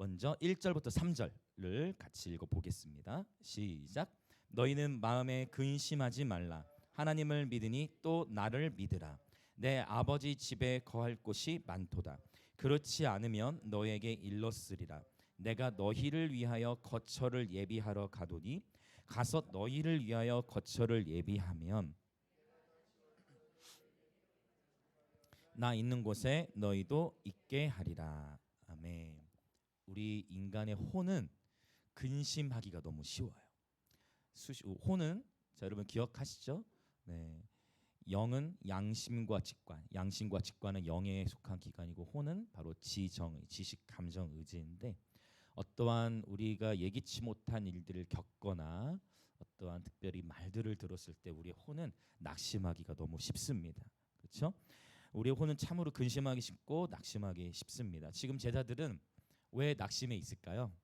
먼저 1절부터 3절을 같이 읽어보겠습니다. 시작. 너희는 마음에 근심하지 말라. 하나님을 믿으니 또 나를 믿으라. 내 아버지 집에 거할 곳이 많도다. 그렇지 않으면 너에게 일렀으리라. 내가 너희를 위하여 거처를 예비하러 가도니 가서 너희를 위하여 거처를 예비하면 나 있는 곳에 너희도 있게 하리라. 아멘. 우리 인간의 혼은 근심하기가 너무 쉬워요. 혼은 자 여러분 기억하시죠? 네. 영은 양심과 직관, 양심과 직관은 영에 속한 기관이고 혼은 바로 지정, 지식, 감정, 의지인데 어떠한 우리가 예기치 못한 일들을 겪거나 어떠한 특별히 말들을 들었을 때 우리의 혼은 낙심하기가 너무 쉽습니다. 그렇죠? 우리의 혼은 참으로 근심하기 쉽고 낙심하기 쉽습니다. 지금 제자들은 왜 낙심해 있을까요?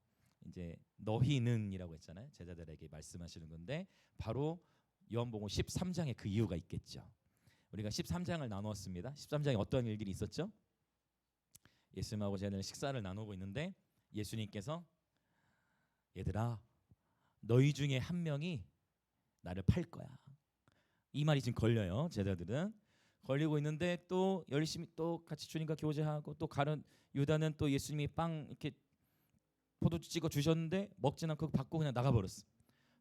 이제 너희는이라고 했잖아요. 제자들에게 말씀하시는 건데 바로 요한복음 13장에 그 이유가 있겠죠. 우리가 13장을 나누었습니다. 13장에 어떤 일들이 있었죠? 예수님하고 제자들은 식사를 나누고 있는데 예수님께서 얘들아 너희 중에 한 명이 나를 팔 거야. 이 말이 지금 걸려요. 제자들은 걸리고 있는데 또 열심히 또 같이 주님과 교제하고 또 가는 유다는 또 예수님이 빵 이렇게 포도주 찍어 주셨는데 먹진 않고 받고 그냥 나가버렸어.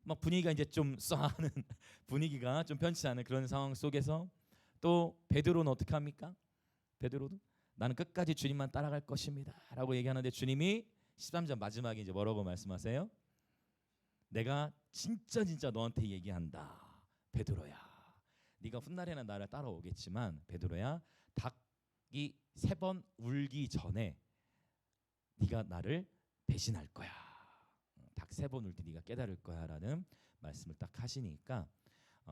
막 분위기가 이제 좀 싸하는 분위기가 좀 편치 않은 그런 상황 속에서 또 베드로는 어떻게 합니까? 베드로도 나는 끝까지 주님만 따라갈 것입니다 라고 얘기하는데 주님이 13절 마지막에 이제 뭐라고 말씀하세요? 내가 진짜 너한테 얘기한다. 베드로야 네가 훗날에는 나를 따라오겠지만 베드로야 닭이 3번 울기 전에 네가 나를 배신할 거야. 닭 3번 울 때 네가 깨달을 거야라는 말씀을 딱 하시니까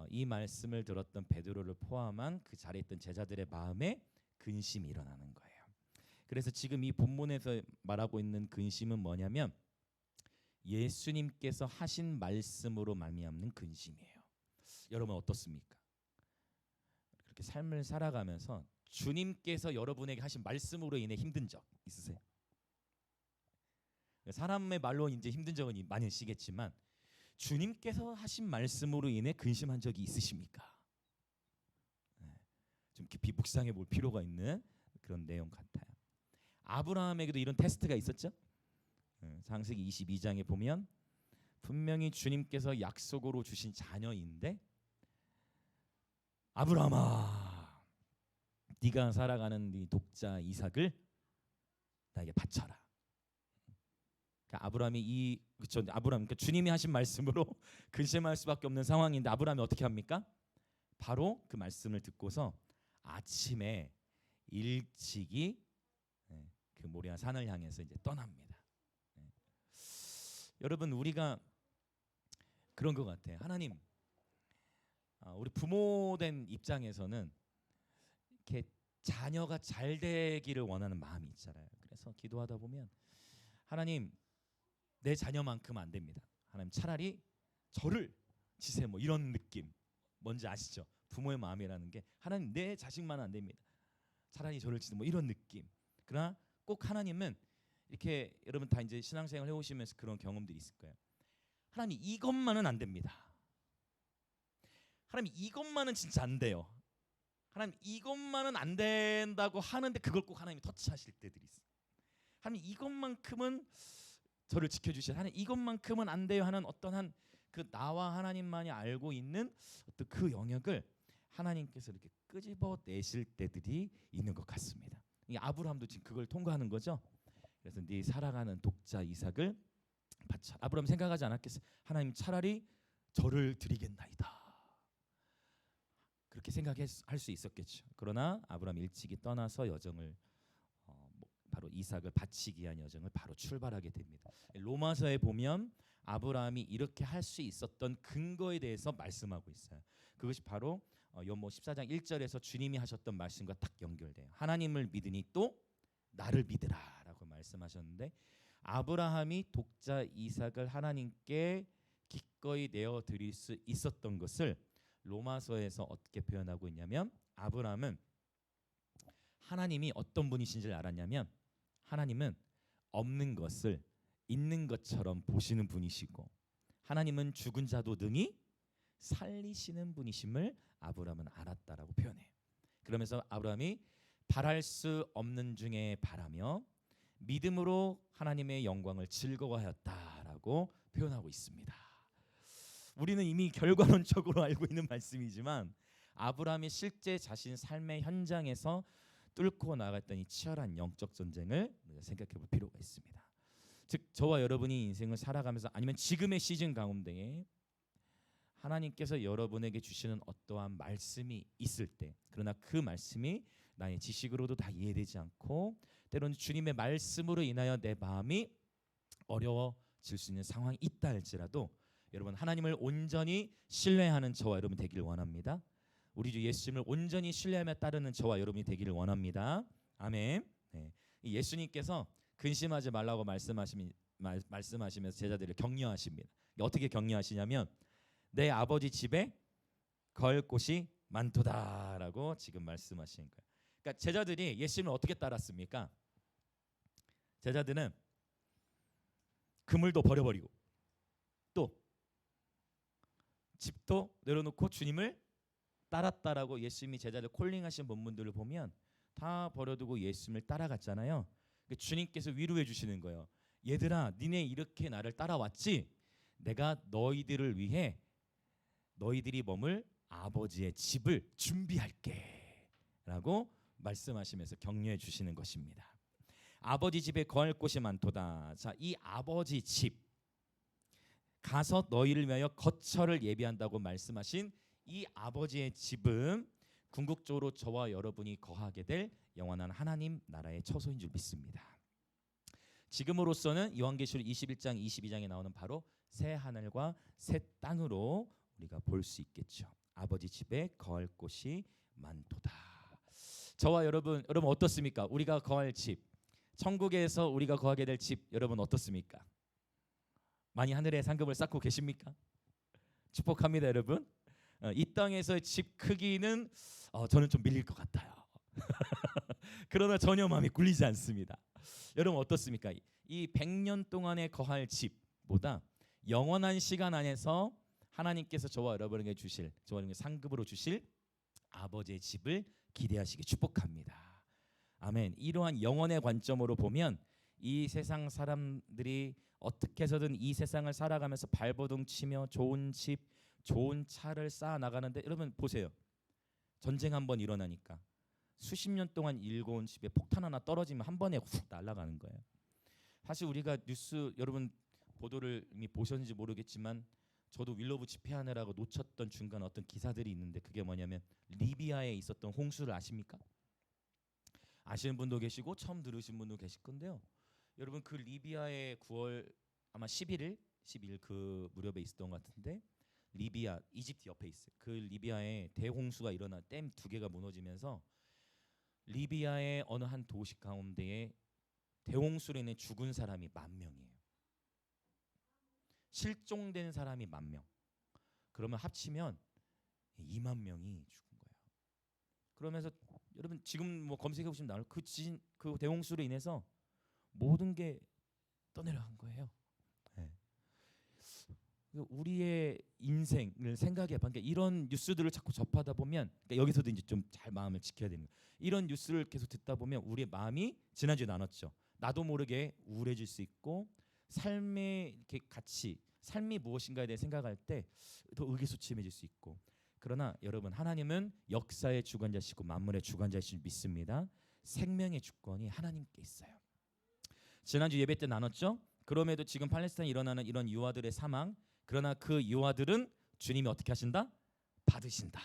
이 말씀을 들었던 베드로를 포함한 그 자리에 있던 제자들의 마음에 근심이 일어나는 거예요. 그래서 지금 이 본문에서 말하고 있는 근심은 뭐냐면 예수님께서 하신 말씀으로 말미암는 근심이에요. 여러분 어떻습니까? 그렇게 삶을 살아가면서 주님께서 여러분에게 하신 말씀으로 인해 힘든 적 있으세요? 사람의 말로 이제 힘든 적은 많으시겠지만 주님께서 하신 말씀으로 인해 근심한 적이 있으십니까? 좀 깊이 묵상해 볼 필요가 있는 그런 내용 같아요. 아브라함에게도 이런 테스트가 있었죠. 창세기 22장에 보면 분명히 주님께서 약속으로 주신 자녀인데 아브라함아 네가 살아가는 네 독자 이삭을 나에게 바쳐라. 그러니까 아브라함이 그러니까 주님이 하신 말씀으로 근심할 수밖에 없는 상황인데 아브라함이 어떻게 합니까? 바로 그 말씀을 듣고서 아침에 일찍이 그 모리아 산을 향해서 이제 떠납니다. 여러분 우리가 그런 것 같아요. 하나님, 우리 부모된 입장에서는 이렇게 자녀가 잘 되기를 원하는 마음이 있잖아요. 그래서 기도하다 보면 하나님 내 자녀만큼 안 됩니다. 하나님 차라리 저를 지세요. 뭐 이런 느낌 뭔지 아시죠? 부모의 마음이라는 게 하나님 내 자식만은 안 됩니다. 차라리 저를 지세요. 뭐 이런 느낌. 그러나 꼭 하나님은 이렇게 여러분 다 이제 신앙생활 해오시면서 그런 경험들이 있을 거예요. 하나님 이것만은 안 됩니다. 하나님 이것만은 진짜 안 돼요. 하나님 이것만은 안 된다고 하는데 그걸 꼭 하나님이 터치하실 때들이 있어요. 하나님 이것만큼은 저를 지켜주셔야 하나님 이것만큼은 안 돼요 하는 어떤 한 그 나와 하나님만이 알고 있는 어떤 그 영역을 하나님께서 이렇게 끄집어 내실 때들이 있는 것 같습니다. 이 아브라함도 지금 그걸 통과하는 거죠. 그래서 네 살아가는 독자 이삭을 바쳐. 아브라함 생각하지 않았겠어요? 하나님 차라리 저를 드리겠나이다. 그렇게 생각할 수 있었겠죠. 그러나 아브라함 일찍이 떠나서 여정을 바로 이삭을 바치기 위한 여정을 바로 출발하게 됩니다. 로마서에 보면 아브라함이 이렇게 할 수 있었던 근거에 대해서 말씀하고 있어요. 그것이 바로 요한복음 14장 1절에서 주님이 하셨던 말씀과 딱 연결돼요. 하나님을 믿으니 또 나를 믿으라라고 말씀하셨는데 아브라함이 독자 이삭을 하나님께 기꺼이 내어 드릴 수 있었던 것을 로마서에서 어떻게 표현하고 있냐면 아브라함은 하나님이 어떤 분이신지를 알았냐면 하나님은 없는 것을 있는 것처럼 보시는 분이시고 하나님은 죽은 자도 능히 살리시는 분이심을 아브라함은 알았다라고 표현해요. 그러면서 아브라함이 바랄 수 없는 중에 바라며 믿음으로 하나님의 영광을 즐거워하였다라고 표현하고 있습니다. 우리는 이미 결과론적으로 알고 있는 말씀이지만 아브라함이 실제 자신 삶의 현장에서 뚫고 나갔던 이 치열한 영적 전쟁을 생각해 볼 필요가 있습니다. 즉 저와 여러분이 인생을 살아가면서 아니면 지금의 시즌 가운데에 하나님께서 여러분에게 주시는 어떠한 말씀이 있을 때 그러나 그 말씀이 나의 지식으로도 다 이해되지 않고 때로는 주님의 말씀으로 인하여 내 마음이 어려워질 수 있는 상황이 있다 할지라도 여러분 하나님을 온전히 신뢰하는 저와 여러분 되기를 원합니다. 우리 주 예수님을 온전히 신뢰하며 따르는 저와 여러분이 되기를 원합니다. 아멘. 네. 예수님께서 근심하지 말라고 말씀하시면서 제자들을 격려하십니다. 어떻게 격려하시냐면 내 아버지 집에 거할 곳이 많도다라고 지금 말씀하시는 거예요. 그러니까 제자들이 예수님을 어떻게 따랐습니까? 제자들은 그물도 버려버리고 또 집도 내려놓고 주님을 따랐다라고 예수님이 제자들 콜링하신 본문들을 보면 다 버려두고 예수님을 따라갔잖아요. 주님께서 위로해 주시는 거예요. 얘들아, 니네 이렇게 나를 따라왔지? 내가 너희들을 위해 너희들이 머물 아버지의 집을 준비할게 라고 말씀하시면서 격려해 주시는 것입니다. 아버지 집에 거할 곳이 많도다. 자, 이 아버지 집 가서 너희를 위하여 거처를 예비한다고 말씀하신 이 아버지의 집은 궁극적으로 저와 여러분이 거하게 될 영원한 하나님 나라의 처소인 줄 믿습니다. 지금으로서는 요한계시록 21장 22장에 나오는 바로 새 하늘과 새 땅으로 우리가 볼 수 있겠죠. 아버지 집에 거할 곳이 많도다. 저와 여러분 어떻습니까? 우리가 거할 집, 천국에서 우리가 거하게 될 집 여러분 어떻습니까? 많이 하늘에 상급을 쌓고 계십니까? 축복합니다 여러분. 이 땅에서의 집 크기는 저는 좀 밀릴 것 같아요. 그러나 전혀 마음이 굴리지 않습니다. 여러분 어떻습니까? 이 100년 동안에 거할 집보다 영원한 시간 안에서 하나님께서 저와 여러분에게 주실, 저와 여러분에게 상급으로 주실 아버지의 집을 기대하시기 축복합니다. 아멘. 이러한 영원의 관점으로 보면 이 세상 사람들이 어떻게 해서든 이 세상을 살아가면서 발버둥 치며 좋은 집, 좋은 차를 쌓아 나가는데 여러분 보세요. 전쟁 한번 일어나니까 수십 년 동안 일궈온 집에 폭탄 하나 떨어지면 한 번에 훅 날아가는 거예요. 사실 우리가 뉴스 여러분 보도를 이미 보셨는지 모르겠지만 저도 윌로브 집회하느라고 놓쳤던 중간 어떤 기사들이 있는데 그게 뭐냐면 리비아에 있었던 홍수를 아십니까? 아시는 분도 계시고 처음 들으신 분도 계실 건데요. 여러분 그 리비아의 9월 아마 11일 그 무렵에 있었던 것 같은데 리비아, 이집트 옆에 있어요. 그 리비아에 대홍수가 일어나 댐 2개가 무너지면서 리비아의 어느 한 도시 가운데에 대홍수로 인해 죽은 사람이 10,000명이에요. 실종된 사람이 10,000명. 그러면 합치면 20,000명이 죽은 거예요. 그러면서 여러분 지금 뭐 검색해 보시면 나올 그 지진, 그 대홍수로 인해서 모든 게 떠내려간 거예요. 네. 우리의 인생을 생각해 봐. 그러니까 이런 뉴스들을 자꾸 접하다 보면 그러니까 여기서도 이제 좀 잘 마음을 지켜야 되는 거예요. 이런 뉴스를 계속 듣다 보면 우리의 마음이 지난주에 나눴죠. 나도 모르게 우울해질 수 있고 삶의 이렇게 가치, 삶이 무엇인가에 대해 생각할 때 더 의기소침해질 수 있고 그러나 여러분 하나님은 역사의 주관자시고 만물의 주관자이신 줄 믿습니다. 생명의 주권이 하나님께 있어요. 지난주 예배 때 나눴죠. 그럼에도 지금 팔레스타인에 일어나는 이런 유아들의 사망 그러나 그 유아들은 주님이 어떻게 하신다? 받으신다.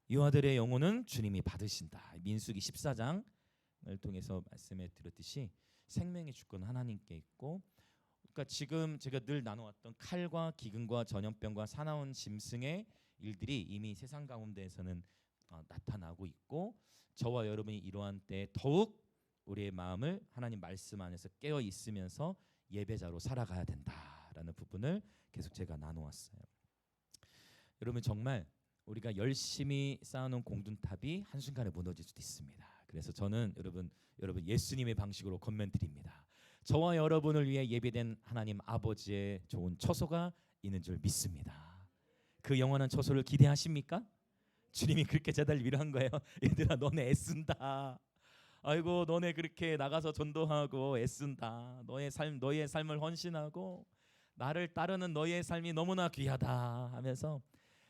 유아들의 영혼은 주님이 받으신다. 민수기 14장을 통해서 말씀해 드렸듯이 생명의 주권은 하나님께 있고 그러니까 지금 제가 늘 나눠왔던 칼과 기근과 전염병과 사나운 짐승의 일들이 이미 세상 가운데에서는 나타나고 있고 저와 여러분이 이러한 때에 더욱 우리의 마음을 하나님 말씀 안에서 깨어 있으면서 예배자로 살아가야 된다라는 부분을 계속 제가 나눠왔어요. 여러분 정말 우리가 열심히 쌓아놓은 공든탑이 한순간에 무너질 수도 있습니다. 그래서 저는 여러분 예수님의 방식으로 권면드립니다. 저와 여러분을 위해 예비된 하나님 아버지의 좋은 처소가 있는 줄 믿습니다. 그 영원한 처소를 기대하십니까? 주님이 그렇게 제자를 위로한 거예요. 얘들아, 너네 애쓴다. 아이고, 너네 그렇게 나가서 전도하고 애쓴다. 너의 삶을 헌신하고 나를 따르는 너의 삶이 너무나 귀하다 하면서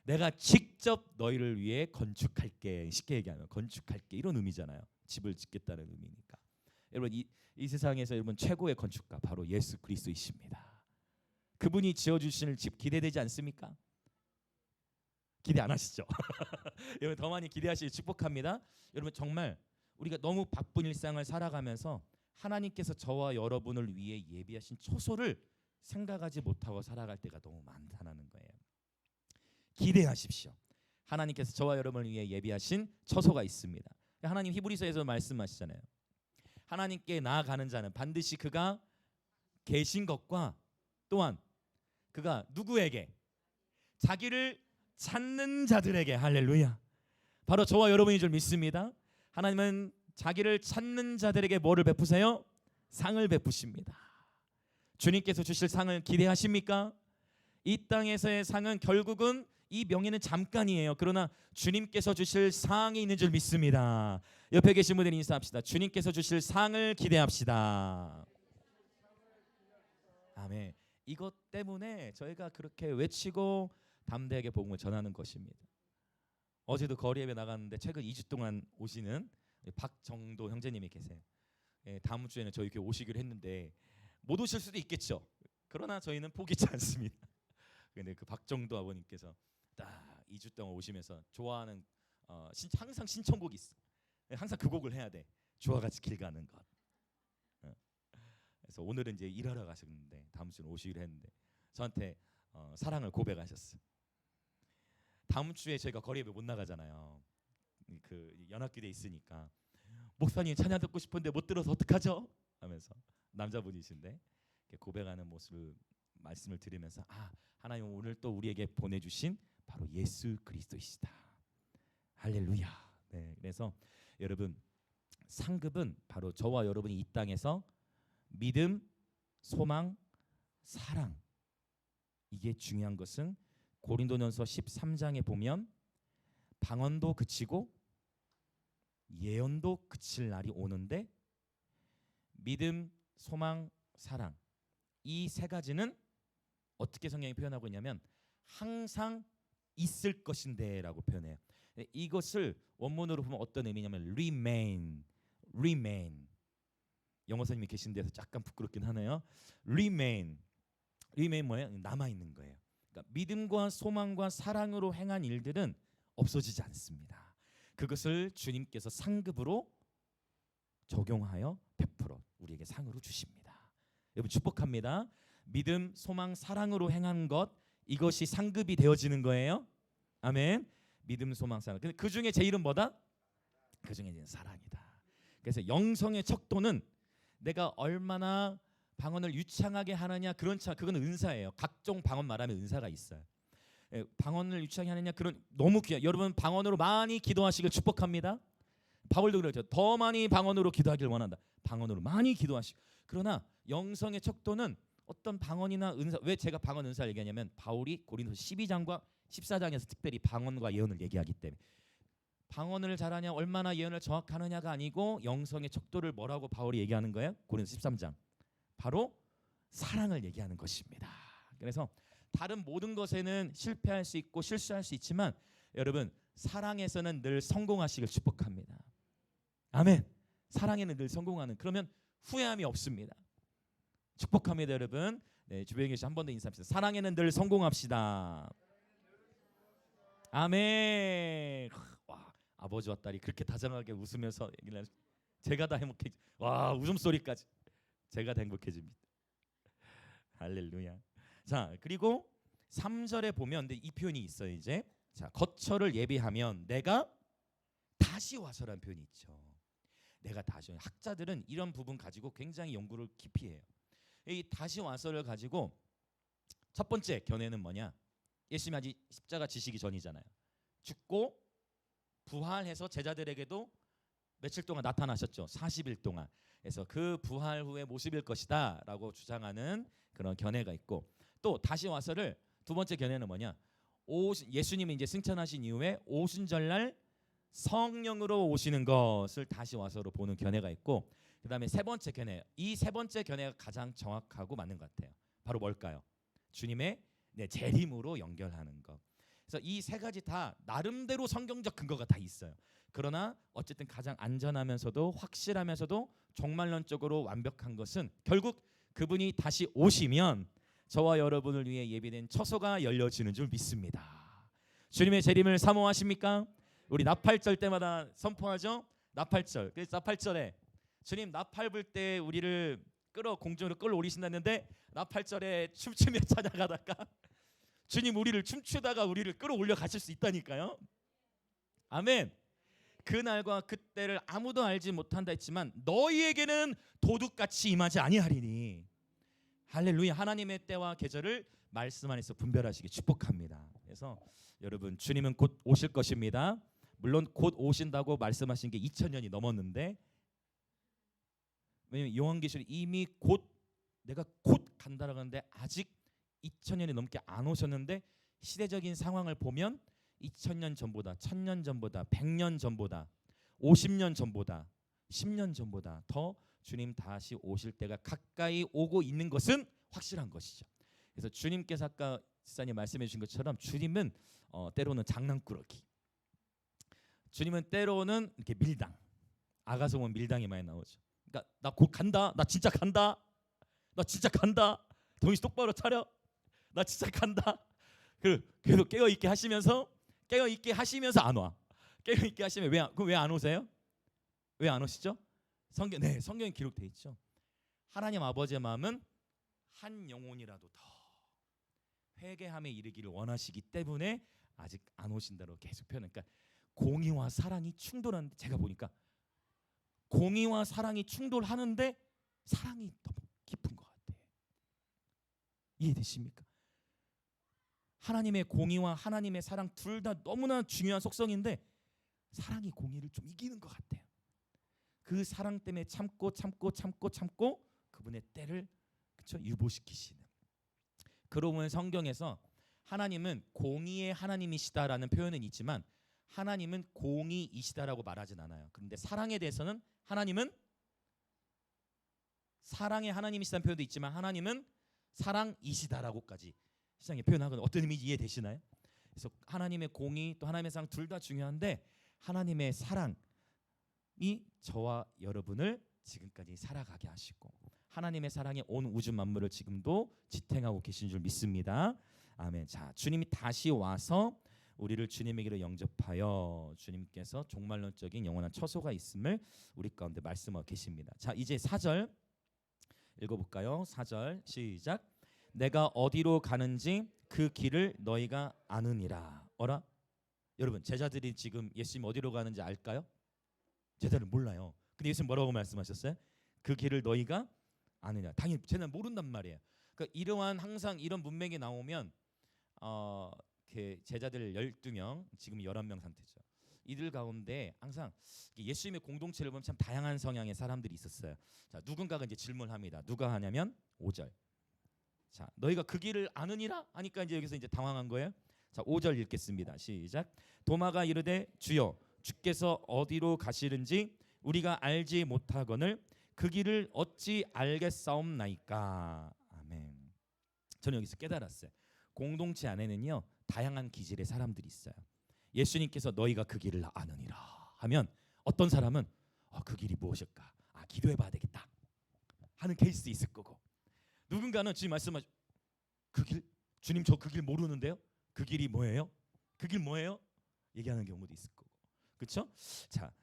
내가 직접 너희를 위해 건축할게. 쉽게 얘기하면 건축할게, 이런 의미잖아요. 집을 짓겠다는 의미니까. 여러분, 이 세상에서 여러분 최고의 건축가 바로 예수 그리스도이십니다. 그분이 지어주실 집 기대되지 않습니까? 기대 안 하시죠? 여러분, 더 많이 기대하시길 축복합니다. 여러분, 정말 우리가 너무 바쁜 일상을 살아가면서 하나님께서 저와 여러분을 위해 예비하신 처소를 생각하지 못하고 살아갈 때가 너무 많다는 거예요. 기대하십시오. 하나님께서 저와 여러분을 위해 예비하신 처소가 있습니다. 하나님 히브리서에서 말씀하시잖아요. 하나님께 나아가는 자는 반드시 그가 계신 것과 또한 그가 누구에게? 자기를 찾는 자들에게. 할렐루야. 바로 저와 여러분인 줄 믿습니다. 하나님은 자기를 찾는 자들에게 뭐를 베푸세요? 상을 베푸십니다. 주님께서 주실 상을 기대하십니까? 이 땅에서의 상은 결국은 이 명예는 잠깐이에요. 그러나 주님께서 주실 상이 있는 줄 믿습니다. 옆에 계신 분들 인사합시다. 주님께서 주실 상을 기대합시다. 아멘. 이것 때문에 저희가 그렇게 외치고 담대하게 복음을 전하는 것입니다. 어제도 거리 예배 나갔는데 최근 2주 동안 오시는 박정도 형제님이 계세요. 다음 주에는 저희 교회 오시기로 했는데 못 오실 수도 있겠죠. 그러나 저희는 포기치 않습니다. 근데 그 박정도 아버님께서 딱 2주 동안 오시면서 좋아하는 항상 신청곡이 있어. 항상 그 곡을 해야 돼. 주와 같이 길 가는 것. 그래서 오늘은 이제 일하러 가셨는데 다음 주는 오시기로 했는데 저한테 사랑을 고백하셨어. 다음 주에 저희가 거리 예배 못 나가잖아요. 그 연합기대에 있으니까 목사님 찬양 듣고 싶은데 못 들어서 어떡하죠? 하면서 남자분이신데 고백하는 모습을 말씀을 들으면서 하나님 오늘 또 우리에게 보내주신 바로 예수 그리스도이시다. 할렐루야. 네, 그래서 여러분 상급은 바로 저와 여러분이 이 땅에서 믿음, 소망, 사랑, 이게 중요한 것은 고린도전서 13장에 보면 방언도 그치고 예언도 그칠 날이 오는데 믿음, 소망, 사랑, 이 세 가지는 어떻게 성경이 표현하고 있냐면 항상 있을 것인데 라고 표현해요. 이것을 원문으로 보면 어떤 의미냐면 remain. 영어 선생님이 계신 데서 약간 부끄럽긴 하네요. remain 뭐예요? 남아있는 거예요. 그러니까 믿음과 소망과 사랑으로 행한 일들은 없어지지 않습니다. 그것을 주님께서 상급으로 적용하여 베풀어 우리에게 상으로 주십니다. 여러분 축복합니다. 믿음, 소망, 사랑으로 행한 것, 이것이 상급이 되어지는 거예요. 아멘. 믿음, 소망, 사랑. 근데 그 중에 제일은 뭐다? 그 중에 이제 사랑이다. 그래서 영성의 척도는 내가 얼마나 방언을 유창하게 하느냐, 그건 은사예요. 각종 방언 말하면 은사가 있어요. 방언을 유창하게 하느냐, 그런 너무 귀해. 여러분 방언으로 많이 기도하시길 축복합니다. 바울도 그랬죠. 더 많이 방언으로 기도하길 원한다. 방언으로 많이 기도하시고. 그러나 영성의 척도는 어떤 방언이나 은사, 왜 제가 방언 은사를 얘기하냐면 바울이 고린도서 12장과 14장에서 특별히 방언과 예언을 얘기하기 때문에 방언을 잘하냐, 얼마나 예언을 정확하느냐가 아니고 영성의 척도를 뭐라고 바울이 얘기하는 거예요? 고린도서 13장. 바로 사랑을 얘기하는 것입니다. 그래서 다른 모든 것에는 실패할 수 있고 실수할 수 있지만 여러분 사랑에서는 늘 성공하시길 축복합니다. 아멘. 사랑에는 늘 성공하는, 그러면 후회함이 없습니다. 축복합니다 여러분. 네, 주변에 계신 한 번 더 인사합시다. 사랑에는 늘 성공합시다. 아멘. 와, 아버지와 딸이 그렇게 다정하게 웃으면서 제가 다 행복해. 와, 웃음소리까지 제가 다 행복해집니다. 할렐루야. 자, 그리고 3절에 보면 이 표현이 있어요. 이제 자, 거처를 예비하면 내가 다시 와서라는 표현이 있죠. 내가 다시, 학자들은 이런 부분 가지고 굉장히 연구를 깊이 해요. 이 다시 와서를 가지고 첫 번째 견해는 뭐냐? 예수님이 아직 십자가 지시기 전이잖아요. 죽고 부활해서 제자들에게도 며칠 동안 나타나셨죠. 40일 동안. 그래서 그 부활 후의 모습일 것이다라고 주장하는 그런 견해가 있고, 또 다시 와서를 두 번째 견해는 뭐냐? 예수님이 이제 승천하신 이후에 오순절날 성령으로 오시는 것을 다시 와서로 보는 견해가 있고, 그다음에 세 번째 견해, 이 세 번째 견해가 가장 정확하고 맞는 것 같아요. 바로 뭘까요? 주님의 재림으로 연결하는 것. 그래서 이 세 가지 다 나름대로 성경적 근거가 다 있어요. 그러나 어쨌든 가장 안전하면서도 확실하면서도 종말론적으로 완벽한 것은 결국 그분이 다시 오시면 저와 여러분을 위해 예비된 처소가 열려지는 줄 믿습니다. 주님의 재림을 사모하십니까? 우리 나팔절 때마다 선포하죠. 나팔절. 그래서 나팔절에 주님 나팔 불 때 우리를 공중으로 끌어올리신다는데, 나팔절에 춤추며 찾아가다가 주님 우리를 춤추다가 우리를 끌어올려 가실 수 있다니까요. 아멘. 그날과 그때를 아무도 알지 못한다 했지만 너희에게는 도둑같이 임하지 아니하리니. 할렐루야. 하나님의 때와 계절을 말씀 안에서 분별하시기 축복합니다. 그래서 여러분, 주님은 곧 오실 것입니다. 물론 곧 오신다고 말씀하신 게 2000년이 넘었는데, 왜냐면 요한계시록 이미 내가 곧 간다라고 하는데 아직 2000년이 넘게 안 오셨는데, 시대적인 상황을 보면 2000년 전보다, 1000년 전보다, 100년 전보다, 50년 전보다, 10년 전보다 더 주님 다시 오실 때가 가까이 오고 있는 것은 확실한 것이죠. 그래서 주님께서 아까 지사님 말씀해 주신 것처럼 주님은 때로는 장난꾸러기, 주님은 때로는 이렇게 밀당, 아가서 보면 밀당이 많이 나오죠. 그러니까 나 곧 간다, 나 진짜 간다, 나 진짜 간다, 정신 똑바로 차려, 나 진짜 간다. 계속 깨어 있게 하시면서 안 와. 깨어 있게 하시면 왜 안 오세요? 왜 안 오시죠? 성경에 기록돼 있죠. 하나님 아버지의 마음은 한 영혼이라도 더 회개함에 이르기를 원하시기 때문에 아직 안 오신다고 계속 표현해. 그러니까 공의와 사랑이 충돌하는데, 제가 보니까 공의와 사랑이 충돌하는데 사랑이 너무 깊은 것 같아요. 이해되십니까? 하나님의 공의와 하나님의 사랑 둘 다 너무나 중요한 속성인데 사랑이 공의를 좀 이기는 것 같아요. 그 사랑 때문에 참고 그분의 때를 유보시키시는. 그러면 성경에서 하나님은 공의의 하나님이시다라는 표현은 있지만 하나님은 공의이시다라고 말하진 않아요. 그런데 사랑에 대해서는 하나님은 사랑의 하나님이시다는 표현도 있지만 하나님은 사랑이시다라고까지 시장에 표현하거든요. 어떤 의미인지 이해되시나요? 그래서 하나님의 공의 또 하나님의 사랑 둘 다 중요한데, 하나님의 사랑이 저와 여러분을 지금까지 살아가게 하시고 하나님의 사랑이 온 우주 만물을 지금도 지탱하고 계신 줄 믿습니다. 아멘. 자, 주님이 다시 와서 우리를 주님에게로 영접하여 주님께서 종말론적인 영원한 처소가 있음을 우리 가운데 말씀하고 계십니다. 자, 이제 4절 읽어볼까요? 4절 시작. 내가 어디로 가는지 그 길을 너희가 아느니라. 어라? 여러분, 제자들이 지금 예수님 어디로 가는지 알까요? 제자들은 몰라요. 근데 예수님 뭐라고 말씀하셨어요? 그 길을 너희가 아느냐. 당연히 제자는 모른단 말이에요. 그러니까 이러한 항상 이런 문맥이 나오면 제자들 12명, 지금 11명 상태죠. 이들 가운데 항상 예수님의 공동체를 보면 참 다양한 성향의 사람들이 있었어요. 자, 누군가가 이제 질문합니다. 누가 하냐면 5절. 자, 너희가 그 길을 아느니라 하니까 이제 여기서 이제 당황한 거예요. 자, 5절 읽겠습니다. 시작. 도마가 이르되 주여, 주께서 어디로 가시는지 우리가 알지 못하거늘 그 길을 어찌 알겠사옵나이까. 아멘. 저는 여기서 깨달았어요. 공동체 안에는요 다양한 기질의 사람들이 있어요. 예수님께서 너희가 그 길을 아느니라 하면 어떤 사람은 그 길이 무엇일까? 기도해봐야 되겠다 하는 케이스 있을 거고, 누군가는 주님 말씀하시 그 길, 주님 저 그 길 모르는데요. 그 길이 뭐예요? 그 길 뭐예요? 얘기하는 경우도 있을 거고, 그렇죠? 자,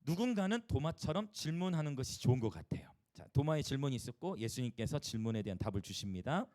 누군가는 도마처럼 질문하는 것이 좋은 것 같아요. 자, 도마의 질문이 있었고 예수님께서 질문에 대한 답을 주십니다.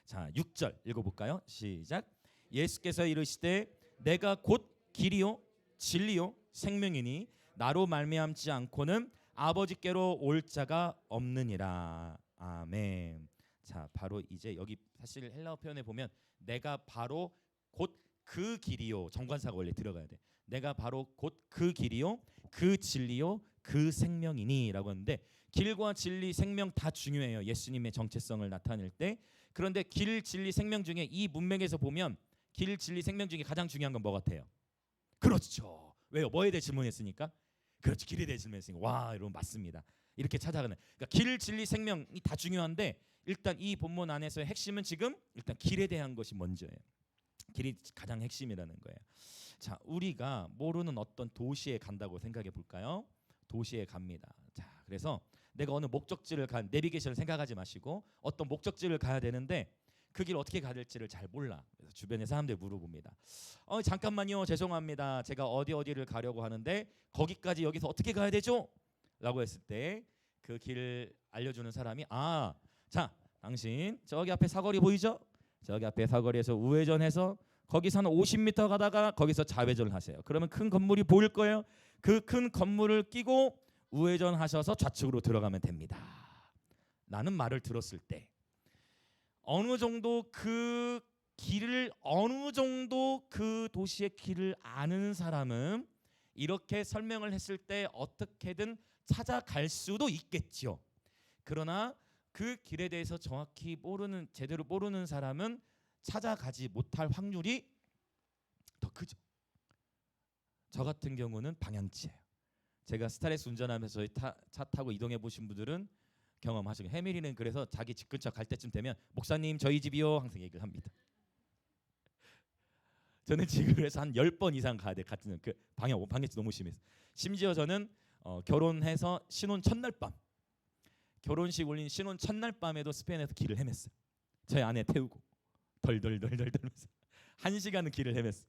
자, 6절 읽어볼까요? 시작. 예수께서 이르시되 내가 곧 길이요 진리요 생명이니 나로 말미암지 않고는 아버지께로 올 자가 없느니라. 아멘. 자, 바로 이제 여기 사실 헬라어 표현에 보면 내가 바로 곧 그 길이요, 정관사가 원래 들어가야 돼. 내가 바로 곧 그 길이요 그 진리요 그 생명이니라고 하는데 길과 진리 생명 다 중요해요. 예수님의 정체성을 나타낼 때. 그런데 길 진리 생명 중에 이 문맥에서 보면 길 진리 생명 중에 가장 중요한 건 뭐 같아요? 그렇죠. 왜요? 뭐에 대해 질문했으니까? 그렇죠. 길에 대해 질문했으니까. 와, 여러분 맞습니다. 이렇게 찾아가는. 그러니까 길, 진리, 생명이 다 중요한데 일단 이 본문 안에서의 핵심은 지금 일단 길에 대한 것이 먼저예요. 길이 가장 핵심이라는 거예요. 자, 우리가 모르는 어떤 도시에 간다고 생각해 볼까요? 도시에 갑니다. 자, 그래서 내가 어느 목적지를 간 내비게이션을 생각하지 마시고 어떤 목적지를 가야 되는데 그 길 어떻게 가야 될지를 잘 몰라. 그래서 주변에 사람들 물어봅니다. 잠깐만요, 죄송합니다. 제가 어디를 가려고 하는데 거기까지 여기서 어떻게 가야 되죠? 라고 했을 때 그 길을 알려주는 사람이 자, 당신 저기 앞에 사거리 보이죠? 저기 앞에 사거리에서 우회전해서 거기서 한 50m 가다가 거기서 좌회전을 하세요. 그러면 큰 건물이 보일 거예요. 그 큰 건물을 끼고 우회전하셔서 좌측으로 들어가면 됩니다. 라는 말을 들었을 때 어느 정도 그 길을 어느 정도 그 도시의 길을 아는 사람은 이렇게 설명을 했을 때 어떻게든 찾아갈 수도 있겠죠. 그러나 그 길에 대해서 정확히 제대로 모르는 사람은 찾아가지 못할 확률이 더 크죠. 저 같은 경우는 방향치예요. 제가 스타렉스 운전하면서 차 타고 이동해 보신 분들은 경험하시고 해밀이는 그래서 자기 집 근처 갈 때쯤 되면 목사님 저희 집이요 항상 얘기를 합니다. 저는 지금 그래서 한 10번 이상 가야 돼. 같은 그 방향치 너무 심해서. 심지어 저는 결혼해서 신혼 첫날 밤 결혼식 올린 신혼 첫날 밤에도 스페인에서 길을 헤맸어요. 저희 아내 태우고 덜덜덜덜덜면서 1시간은 길을 헤맸어요.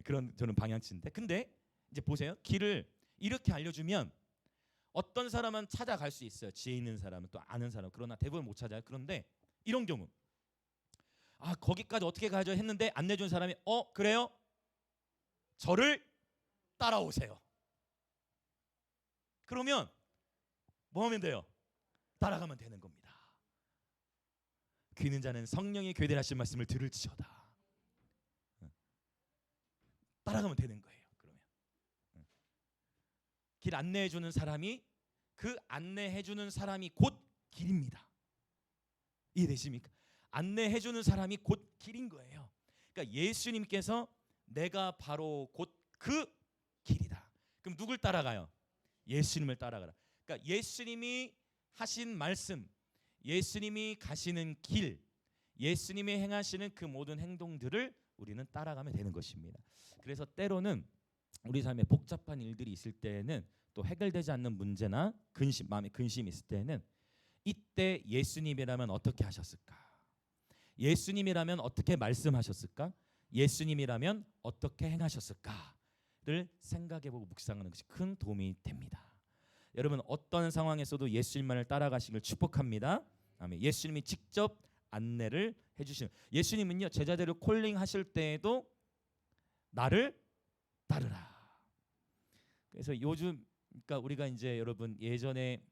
그런 저는 방향치인데 근데 이제 보세요. 길을 이렇게 알려주면 어떤 사람은 찾아갈 수 있어요. 지혜 있는 사람은 또 아는 사람. 그러나 대부분 못 찾아요. 그런데 이런 경우 거기까지 어떻게 가야죠 했는데 안내준 사람이 그래요? 저를 따라오세요. 그러면 뭐 하면 돼요? 따라가면 되는 겁니다. 귀 있는 자는 성령이 교회에 하신 말씀을 들을지어다. 따라가면 되는 거예요. 그러면 길 안내해 주는 사람이 그 안내해 주는 사람이 곧 길입니다. 이해되십니까? 안내해 주는 사람이 곧 길인 거예요. 그러니까 예수님께서 내가 바로 곧 그 길이다. 그럼 누굴 따라가요? 예수님을 따라가라. 그러니까 예수님이 하신 말씀, 예수님이 가시는 길, 예수님이 행하시는 그 모든 행동들을 우리는 따라가면 되는 것입니다. 그래서 때로는 우리 삶에 복잡한 일들이 있을 때는 또 해결되지 않는 문제나 마음에 근심이 있을 때는 이때 예수님이라면 어떻게 하셨을까? 예수님이라면 어떻게 말씀하셨을까? 예수님이라면 어떻게 행하셨을까를 생각해보고 묵상하는 것이 큰 도움이 됩니다. 여러분 어떤 상황에서도 예수님만을 따라가시길 축복합니다. 아멘. 예수님이 직접 안내를 해주시는 예수님은요 제자들을 콜링하실 때에도 나를 따르라. 그래서 요즘 그러니까 우리가 이제 여러분 예전에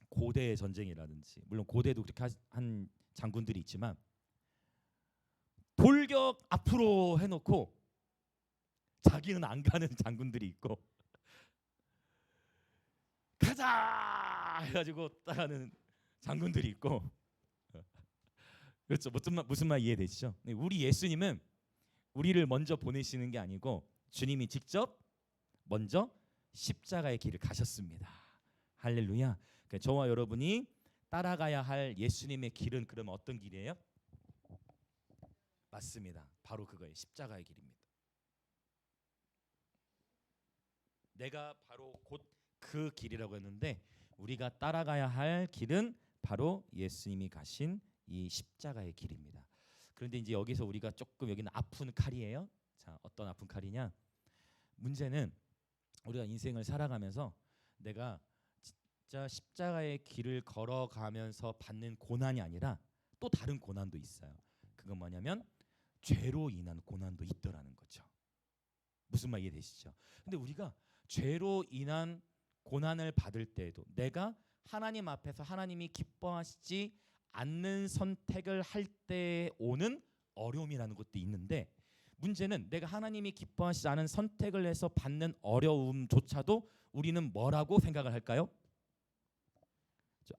고대 전쟁이라든지 물론 고대도 그렇게 한 장군들이 있지만 돌격 앞으로 해놓고 자기는 안 가는 장군들이 있고 가자 해가지고 따라가는 장군들이 있고 그렇죠. 무슨 말 이해되시죠? 우리 예수님은 우리를 먼저 보내시는 게 아니고 주님이 직접 먼저 십자가의 길을 가셨습니다. 할렐루야. 그러니까 저와 여러분이 따라가야 할 예수님의 길은 그러면 어떤 길이에요? 맞습니다. 바로 그거예요. 십자가의 길입니다. 내가 바로 곧 그 길이라고 했는데 우리가 따라가야 할 길은 바로 예수님이 가신 이 십자가의 길입니다. 그런데 이제 여기서 우리가 조금 여기는 아픈 칼이에요. 자, 어떤 아픈 칼이냐? 문제는 우리가 인생을 살아가면서 내가 진짜 십자가의 길을 걸어가면서 받는 고난이 아니라 또 다른 고난도 있어요. 그건 뭐냐면 죄로 인한 고난도 있더라는 거죠. 무슨 말 이해되시죠? 근데 우리가 죄로 인한 고난을 받을 때에도 내가 하나님 앞에서 하나님이 기뻐하시지 않는 선택을 할 때 오는 어려움이라는 것도 있는데 문제는 내가 하나님이 기뻐하시지 않은 선택을 해서 받는 어려움조차도 우리는 뭐라고 생각을 할까요?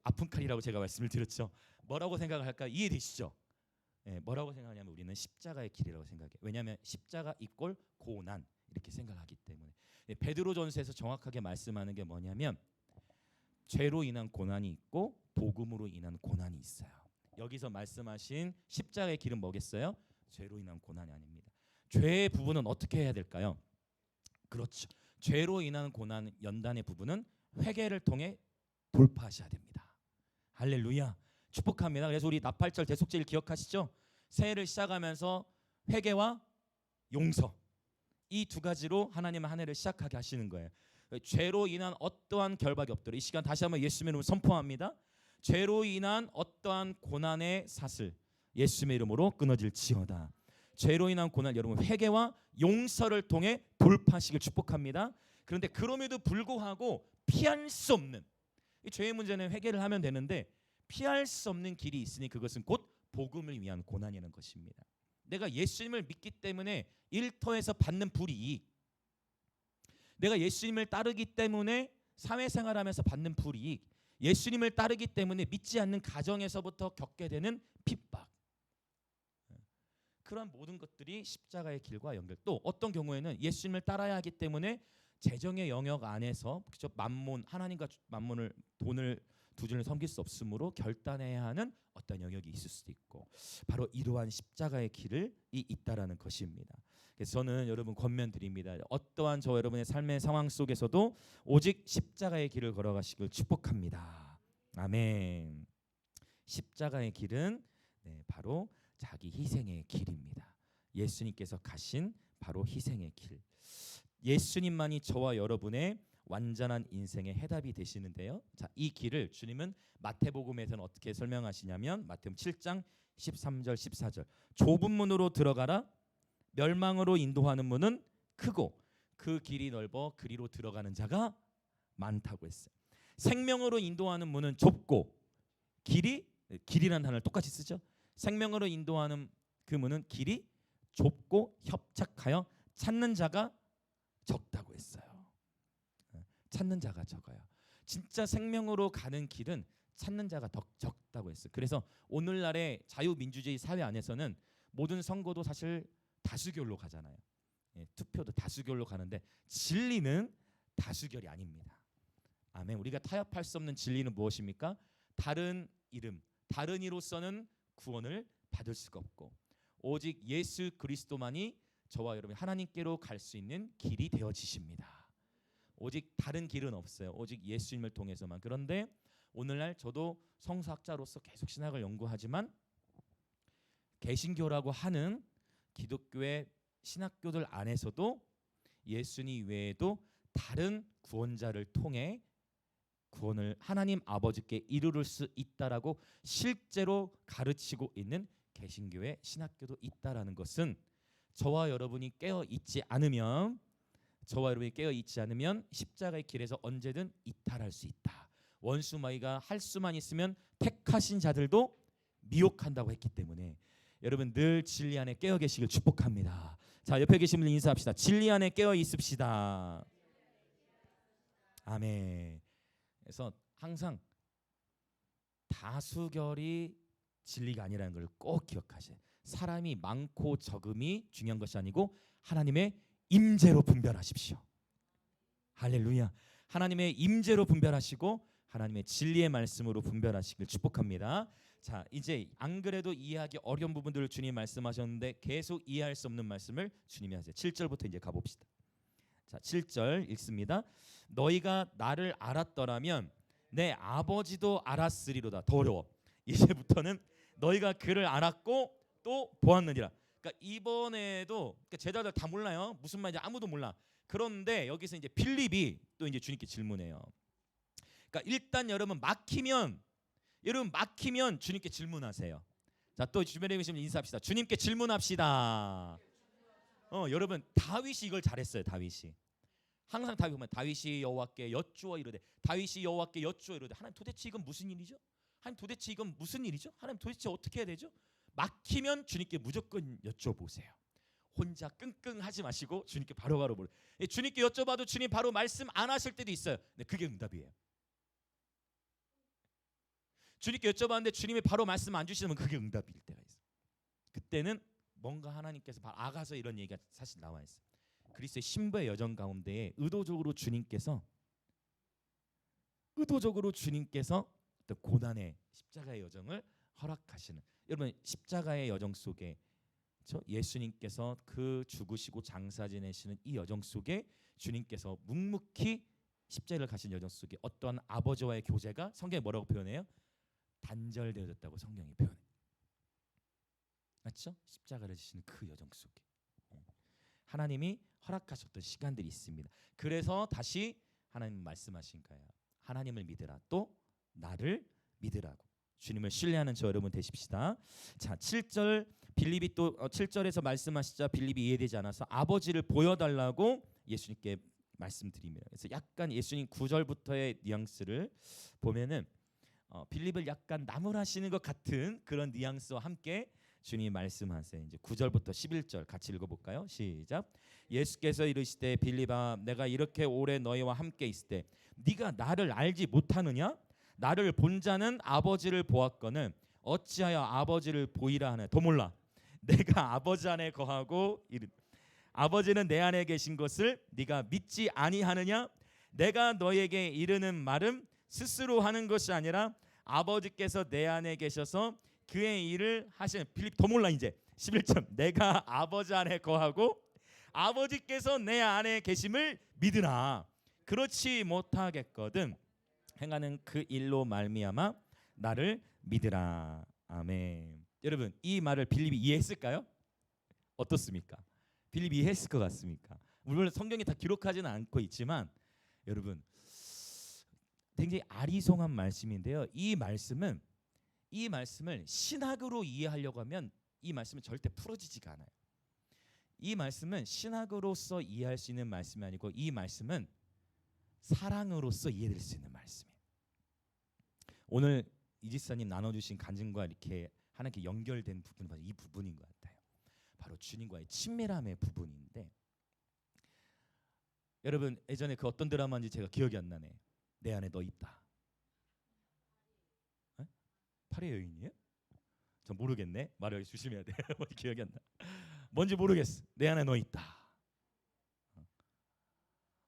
아픈 칼이라고 제가 말씀을 드렸죠. 뭐라고 생각을 할까요? 이해되시죠? 예, 뭐라고 생각하냐면 우리는 십자가의 길이라고 생각해요. 왜냐하면 십자가 이꼴 고난 이렇게 생각하기 때문에. 예, 베드로전서에서 정확하게 말씀하는 게 뭐냐면 죄로 인한 고난이 있고 복음으로 인한 고난이 있어요. 여기서 말씀하신 십자가의 길은 뭐겠어요? 죄로 인한 고난이 아닙니다. 죄의 부분은 어떻게 해야 될까요? 그렇죠. 죄로 인한 고난 연단의 부분은 회개를 통해 돌파하셔야 됩니다. 할렐루야. 축복합니다. 그래서 우리 나팔절 대속제일 기억하시죠? 새해를 시작하면서 회개와 용서 이 두 가지로 하나님은 한 해를 시작하게 하시는 거예요. 죄로 인한 어떠한 결박이 없도록 이 시간 다시 한번 예수님의 이름으로 선포합니다. 죄로 인한 어떠한 고난의 사슬 예수님의 이름으로 끊어질지어다. 죄로 인한 고난 여러분 회개와 용서를 통해 돌파하시길 축복합니다. 그런데 그럼에도 불구하고 피할 수 없는 이 죄의 문제는 회개를 하면 되는데 피할 수 없는 길이 있으니 그것은 곧 복음을 위한 고난이라는 것입니다. 내가 예수님을 믿기 때문에 일터에서 받는 불이익, 내가 예수님을 따르기 때문에 사회생활하면서 받는 불이익, 예수님을 따르기 때문에 믿지 않는 가정에서부터 겪게 되는 핍박, 그러한 모든 것들이 십자가의 길과 연결. 또 어떤 경우에는 예수님을 따라야 하기 때문에 재정의 영역 안에서 그렇죠? 만몬 하나님과 만몬을 돈을 두 줄을 섬길 수 없으므로 결단해야 하는 어떤 영역이 있을 수도 있고 바로 이러한 십자가의 길이 있다라는 것입니다. 그래서 저는 여러분 권면드립니다. 어떠한 저 여러분의 삶의 상황 속에서도 오직 십자가의 길을 걸어가시길 축복합니다. 아멘. 십자가의 길은 바로 자기 희생의 길입니다. 예수님께서 가신 바로 희생의 길. 예수님만이 저와 여러분의 완전한 인생의 해답이 되시는데요. 자, 이 길을 주님은 마태복음에서는 어떻게 설명하시냐면 마태복음 7장 13절 14절 좁은 문으로 들어가라 멸망으로 인도하는 문은 크고 그 길이 넓어 그리로 들어가는 자가 많다고 했어요. 생명으로 인도하는 문은 좁고 길이라는 단어를 똑같이 쓰죠. 생명으로 인도하는 그 문은 길이 좁고 협착하여 찾는 자가 적다고 했어요. 찾는 자가 적어요. 진짜 생명으로 가는 길은 찾는 자가 더 적다고 했어요. 그래서 오늘날의 자유민주주의 사회 안에서는 모든 선거도 사실 다수결로 가잖아요. 투표도 다수결로 가는데 진리는 다수결이 아닙니다. 아멘. 우리가 타협할 수 없는 진리는 무엇입니까? 다른 이름, 다른 이로서는 구원을 받을 수가 없고 오직 예수 그리스도만이 저와 여러분이 하나님께로 갈 수 있는 길이 되어지십니다. 오직 다른 길은 없어요. 오직 예수님을 통해서만. 그런데 오늘날 저도 성서학자로서 계속 신학을 연구하지만 개신교라고 하는 기독교의 신학교들 안에서도 예수님 외에도 다른 구원자를 통해 구원을 하나님 아버지께 이루를 수 있다라고 실제로 가르치고 있는 개신교의 신학교도 있다라는 것은 저와 여러분이 깨어 있지 않으면 십자가의 길에서 언제든 이탈할 수 있다. 원수마귀가 할 수만 있으면 택하신 자들도 미혹한다고 했기 때문에 여러분 늘 진리 안에 깨어 계시길 축복합니다. 자, 옆에 계신 분 인사합시다. 진리 안에 깨어 있읍시다. 아멘. 그래서 항상 다수결이 진리가 아니라는 걸 꼭 기억하세요. 사람이 많고 적음이 중요한 것이 아니고 하나님의 임재로 분별하십시오. 할렐루야. 하나님의 임재로 분별하시고 하나님의 진리의 말씀으로 분별하시길 축복합니다. 자, 이제 안 그래도 이해하기 어려운 부분들을 주님 말씀하셨는데 계속 이해할 수 없는 말씀을 주님이 하세요. 7절부터 이제 가봅시다. 자, 7절 읽습니다. 너희가 나를 알았더라면 내 아버지도 알았으리로다. 더 어려워. 이제부터는 너희가 그를 알았고 또 보았느니라. 그러니까 이번에도 그러니까 제자들 다 몰라요. 무슨 말인지 아무도 몰라. 그런데 여기서 이제 빌립이 또 이제 주님께 질문해요. 그러니까 일단 여러분 막히면 주님께 질문하세요. 자, 또 주변에 계시면 인사합시다. 주님께 질문합시다. 여러분 다윗이 이걸 잘했어요. 다윗이 항상 다윗 보면 다윗이 여호와께 여쭈어 이르되 다윗이 여호와께 여쭈어 이르되 하나님 도대체 이건 무슨 일이죠? 하나님 도대체 이건 무슨 일이죠? 하나님 도대체 어떻게 해야 되죠? 막히면 주님께 무조건 여쭤보세요. 혼자 끙끙 하지 마시고 주님께 바로바로 물어. 주님께 여쭤봐도 주님 바로 말씀 안 하실 때도 있어요. 근데 그게 응답이에요. 주님께 여쭤봤는데 주님이 바로 말씀 안 주시면 그게 응답일 때가 있어요. 그때는 뭔가 하나님께서 아가서 이런 얘기가 사실 나와 있어요. 그리스도의 신부의 여정 가운데 의도적으로 주님께서 어떤 고난의 십자가의 여정을 허락하시는, 여러분 십자가의 여정 속에 예수님께서 그 죽으시고 장사 지내시는 이 여정 속에 주님께서 묵묵히 십자가를 가신 여정 속에 어떠한 아버지와의 교제가 성경에 뭐라고 표현해요? 단절되어졌다고 성경이 표현해요. 맞죠? 십자가를 지시는 그 여정 속에 하나님이 허락하셨던 시간들이 있습니다. 그래서 다시 하나님 말씀하신 거예요. 하나님을 믿으라, 또 나를 믿으라고. 주님을 신뢰하는 저 여러분 되십시다. 자, 7절 빌립이 또 7절에서 말씀하시자 빌립이 이해되지 않아서 아버지를 보여달라고 예수님께 말씀드립니다. 그래서 약간 예수님 9절부터의 뉘앙스를 보면은 빌립을 약간 나무라시는 것 같은 그런 뉘앙스와 함께 주님이 말씀하세요. 이제 9절부터 11절 같이 읽어볼까요? 시작. 예수께서 이르시되 빌립아, 내가 이렇게 오래 너희와 함께 있을 때 네가 나를 알지 못하느냐? 나를 본 자는 아버지를 보았거늘 어찌하여 아버지를 보이라 하네. 더 몰라. 내가 아버지 안에 거하고 아버지는 내 안에 계신 것을 네가 믿지 아니하느냐? 내가 너에게 이르는 말은 스스로 하는 것이 아니라 아버지께서 내 안에 계셔서 그의 일을 하시는. 빌립 더 몰라. 이제 11절. 내가 아버지 안에 거하고 아버지께서 내 안에 계심을 믿으나 그렇지 못하겠거든 행하는 그 일로 말미암아 나를 믿으라. 아멘. 여러분, 이 말을 빌립이 이해했을까요? 어떻습니까? 빌립이 이해했을 것 같습니까? 물론 성경이 다 기록하지는 않고 있지만 여러분, 굉장히 아리송한 말씀인데요. 이 말씀을 신학으로 이해하려고 하면 이 말씀은 절대 풀어지지가 않아요. 이 말씀은 신학으로서 이해할 수 있는 말씀이 아니고 이 말씀은 사랑으로서 이해될 수 있는 말씀이에요. 오늘 이지사님 나눠주신 간증과 이렇게 하나님께 연결된 부분이 바로 이 부분인 것 같아요. 바로 주님과의 친밀함의 부분인데, 여러분 예전에 그 어떤 드라마인지 제가 기억이 안 나네. 내 안에 너 있다. 파리의 여인이에요? 전 모르겠네. 말을 조심해야 돼. 기억이 안 나. 뭔지 모르겠어. 내 안에 너 있다.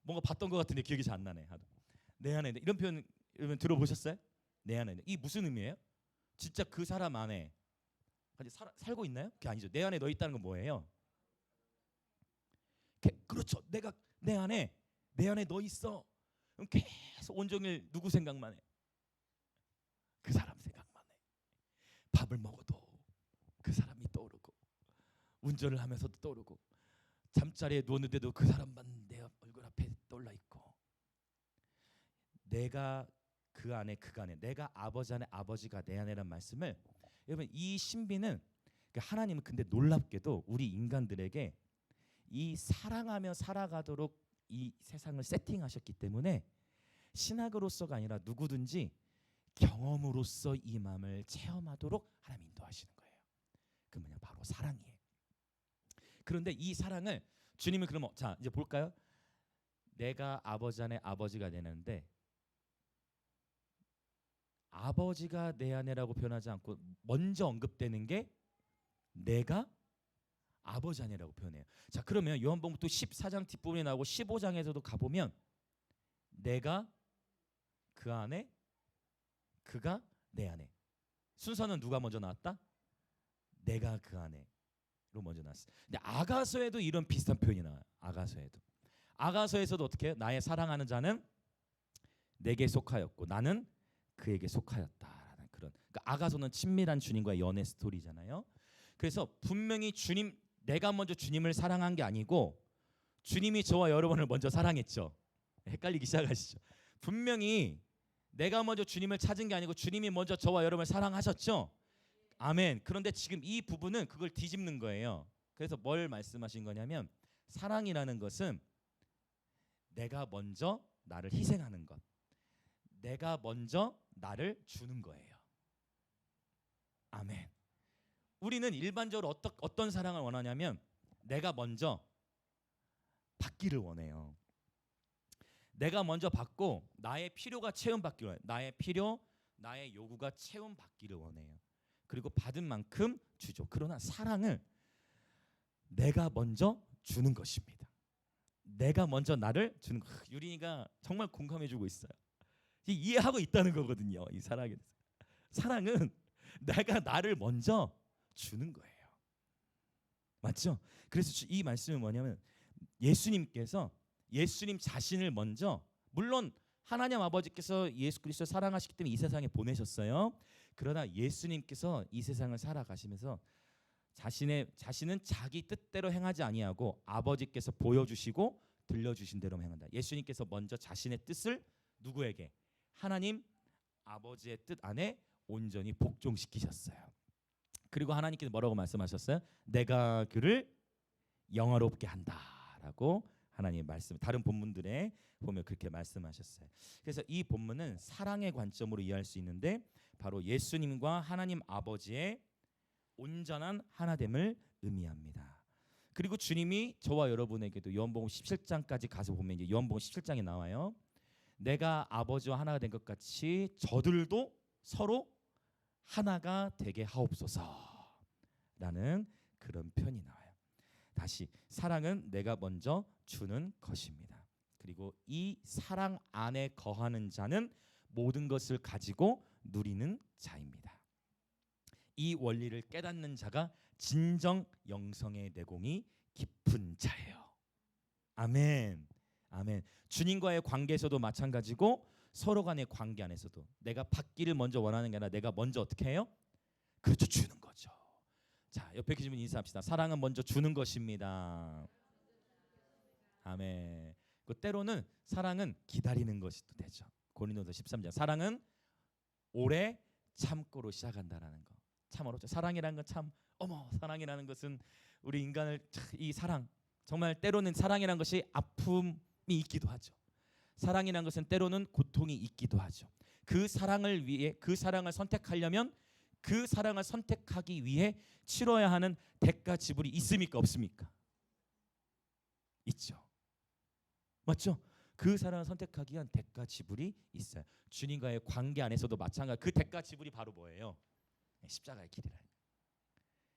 뭔가 봤던 것 같은데 기억이 잘 안 나네. 내 안에 이런 표현 여러분 들어보셨어요? 내 안에 이 무슨 의미예요? 진짜 그 사람 안에 살고 있나요? 그게 아니죠. 내 안에 너 있다는 건 뭐예요? 그렇죠. 내가 내 안에 너 있어. 그럼 계속 온종일 누구 생각만 해? 그 사람 생각만 해. 밥을 먹어도 그 사람이 떠오르고, 운전을 하면서도 떠오르고, 잠자리에 누웠는데도 그 사람만 내 얼굴 앞에 떠올라 있고, 내가 그 안에 내가 아버지 안에 아버지가 내 안에란 말씀을, 여러분 이 신비는 하나님은 근데 놀랍게도 우리 인간들에게 이 사랑하며 살아가도록 이 세상을 세팅하셨기 때문에 신학으로서가 아니라 누구든지 경험으로서 이 마음을 체험하도록 하나님 인도하시는 거예요. 그 뭐냐, 바로 사랑이에요. 그런데 이 사랑을 주님은 그러면 자 이제 볼까요? 내가 아버지 안에 아버지가 되는데 아버지가 내 안에라고 표현하지 않고 먼저 언급되는 게 내가 아버지 안에라고 표현해요. 자 그러면 요한복음 또 14장 뒷부분에 나오고 15장에서도 가보면 내가 그 안에 그가 내 안에, 순서는 누가 먼저 나왔다? 내가 그 안에로 먼저 나왔어. 근데 아가서에도 이런 비슷한 표현이 나와요. 아가서에서도 어떻게 해요? 나의 사랑하는 자는 내게 속하였고 나는 그에게 속하였다라는 그런, 그러니까 아가서는 친밀한 주님과의 연애 스토리잖아요. 그래서 분명히 내가 먼저 주님을 사랑한 게 아니고 주님이 저와 여러분을 먼저 사랑했죠. 헷갈리기 시작하시죠. 분명히 내가 먼저 주님을 찾은 게 아니고 주님이 먼저 저와 여러분을 사랑하셨죠. 아멘. 그런데 지금 이 부분은 그걸 뒤집는 거예요. 그래서 뭘 말씀하신 거냐면 사랑이라는 것은 내가 먼저 나를 희생하는 것, 내가 먼저 나를 주는 거예요. 아멘. 우리는 일반적으로 어떤 사랑을 원하냐면 내가 먼저 받기를 원해요. 내가 먼저 받고 나의 필요가 채움받기를 원해요. 나의 필요, 나의 요구가 채움받기를 원해요. 그리고 받은 만큼 주죠. 그러나 사랑을 내가 먼저 주는 것입니다. 내가 먼저 나를 주는 거. 유린이가 정말 공감해주고 있어요. 이해하고 있다는 거거든요. 이 사랑에 대해서. 사랑은 내가 나를 먼저 주는 거예요. 맞죠? 그래서 이 말씀은 뭐냐면 예수님께서 예수님 자신을 먼저, 물론 하나님 아버지께서 예수 그리스도를 사랑하시기 때문에 이 세상에 보내셨어요. 그러나 예수님께서 이 세상을 살아가시면서 자신은 자기 뜻대로 행하지 아니하고 아버지께서 보여주시고 들려주신 대로 행한다. 예수님께서 먼저 자신의 뜻을 누구에게? 하나님 아버지의 뜻 안에 온전히 복종시키셨어요. 그리고 하나님께서 뭐라고 말씀하셨어요? 내가 그를 영화롭게 한다라고 하나님 말씀, 다른 본문들에 보면 그렇게 말씀하셨어요. 그래서 이 본문은 사랑의 관점으로 이해할 수 있는데 바로 예수님과 하나님 아버지의 온전한 하나됨을 의미합니다. 그리고 주님이 저와 여러분에게도 요한복음 17장까지 가서 보면 이제 요한복음 17장에 나와요. 내가 아버지와 하나가 된 것 같이 저들도 서로 하나가 되게 하옵소서라는 그런 편이 나와요. 다시 사랑은 내가 먼저 주는 것입니다. 그리고 이 사랑 안에 거하는 자는 모든 것을 가지고 누리는 자입니다. 이 원리를 깨닫는 자가 진정 영성의 내공이 깊은 자예요. 아멘. 아멘. 주님과의 관계에서도 마찬가지고 서로 간의 관계 안에서도 내가 받기를 먼저 원하는 게 아니라 내가 먼저 어떻게 해요? 그렇죠. 주는 거죠. 자, 옆에 계신 분 인사합시다. 사랑은 먼저 주는 것입니다. 아멘. 그 때로는 사랑은 기다리는 것이 또 되죠. 고린도서 13장 사랑은 오래 참고로 시작한다라는 거. 참 어렵죠. 사랑이라는 건 참 사랑이라는 것은 우리 인간을 이 사랑 정말 때로는 사랑이라는 것이 아픔이 있기도 하죠. 사랑이라는 것은 때로는 고통이 있기도 하죠. 그 사랑을 위해 그 사랑을 선택하려면 그 사랑을 선택하기 위해 치러야 하는 대가 지불이 있습니까? 없습니까? 있죠. 맞죠? 그 사랑을 선택하기 위한 대가 지불이 있어요. 주님과의 관계 안에서도 마찬가지. 그 대가 지불이 바로 뭐예요? 십자가의 길이라는 거예요.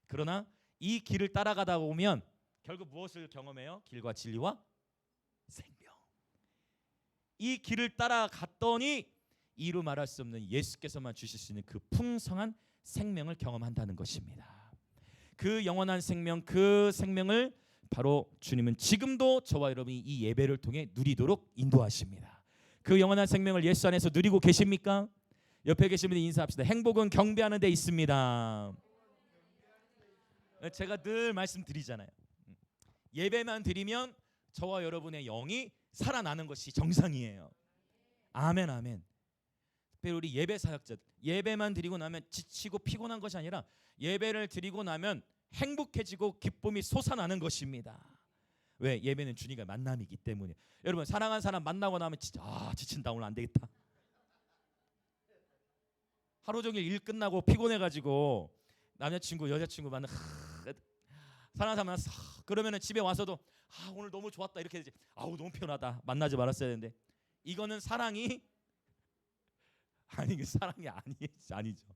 그러나 이 길을 따라가다 보면 결국 무엇을 경험해요? 길과 진리와 생명. 이 길을 따라갔더니 이루 말할 수 없는 예수께서만 주실 수 있는 그 풍성한 생명을 경험한다는 것입니다. 그 영원한 생명, 그 생명을 바로 주님은 지금도 저와 여러분이 이 예배를 통해 누리도록 인도하십니다. 그 영원한 생명을 예수 안에서 누리고 계십니까? 옆에 계신 분들 인사합시다. 행복은 경배하는 데 있습니다. 제가 늘 말씀드리잖아요. 예배만 드리면 저와 여러분의 영이 살아나는 것이 정상이에요. 아멘, 아멘. 특별히 우리 예배 사역자들, 예배만 드리고 나면 지치고 피곤한 것이 아니라 예배를 드리고 나면 행복해지고 기쁨이 솟아나는 것입니다. 왜? 예배는 주님과 만남이기 때문에. 여러분 사랑하는 사람 만나고 나면 지친다, 오늘 안 되겠다. 하루 종일 일 끝나고 피곤해가지고 남자친구 여자친구 만나 사랑하는 사람 만나서 그러면은 집에 와서도 오늘 너무 좋았다 이렇게 되지. 너무 피곤하다, 만나지 말았어야 되는데. 이거는 사랑이 사랑이 아니죠.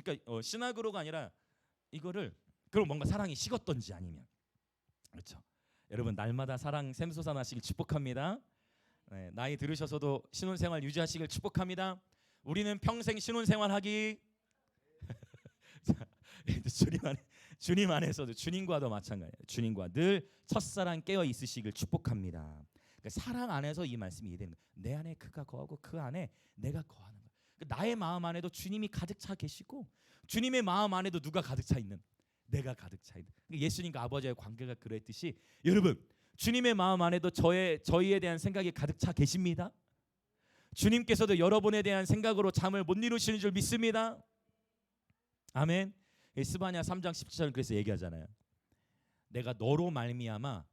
그러니까 신학으로가 아니라 이거를 그럼 뭔가 사랑이 식었던지 아니면 그렇죠. 여러분 날마다 사랑 샘솟아나시길 축복합니다. 네, 나이 들으셔서도 신혼생활 유지하시길 축복합니다. 우리는 평생 신혼생활하기 주님 안에서도 주님과도 마찬가지예요. 주님과 늘 첫사랑 깨어 있으시길 축복합니다. 그러니까 사랑 안에서 이 말씀이 이해되는 거예요. 내 안에 그가 거하고 그 안에 내가 거하는 거예요. 그러니까 나의 마음 안에도 주님이 가득 차 계시고 주님의 마음 안에도 누가 가득 차 있는? 내가 가득 차 있는. 그러니까 예수님과 아버지의 관계가 그랬듯이 여러분 주님의 마음 안에도 저희에 대한 생각이 가득 차 계십니다. 주님께서도 여러분에 대한 생각으로 잠을 못 이루시는 줄 믿습니다. 아멘. 스바냐 3장 17절 그래서 얘기하잖아요. 내가 너로 말미암아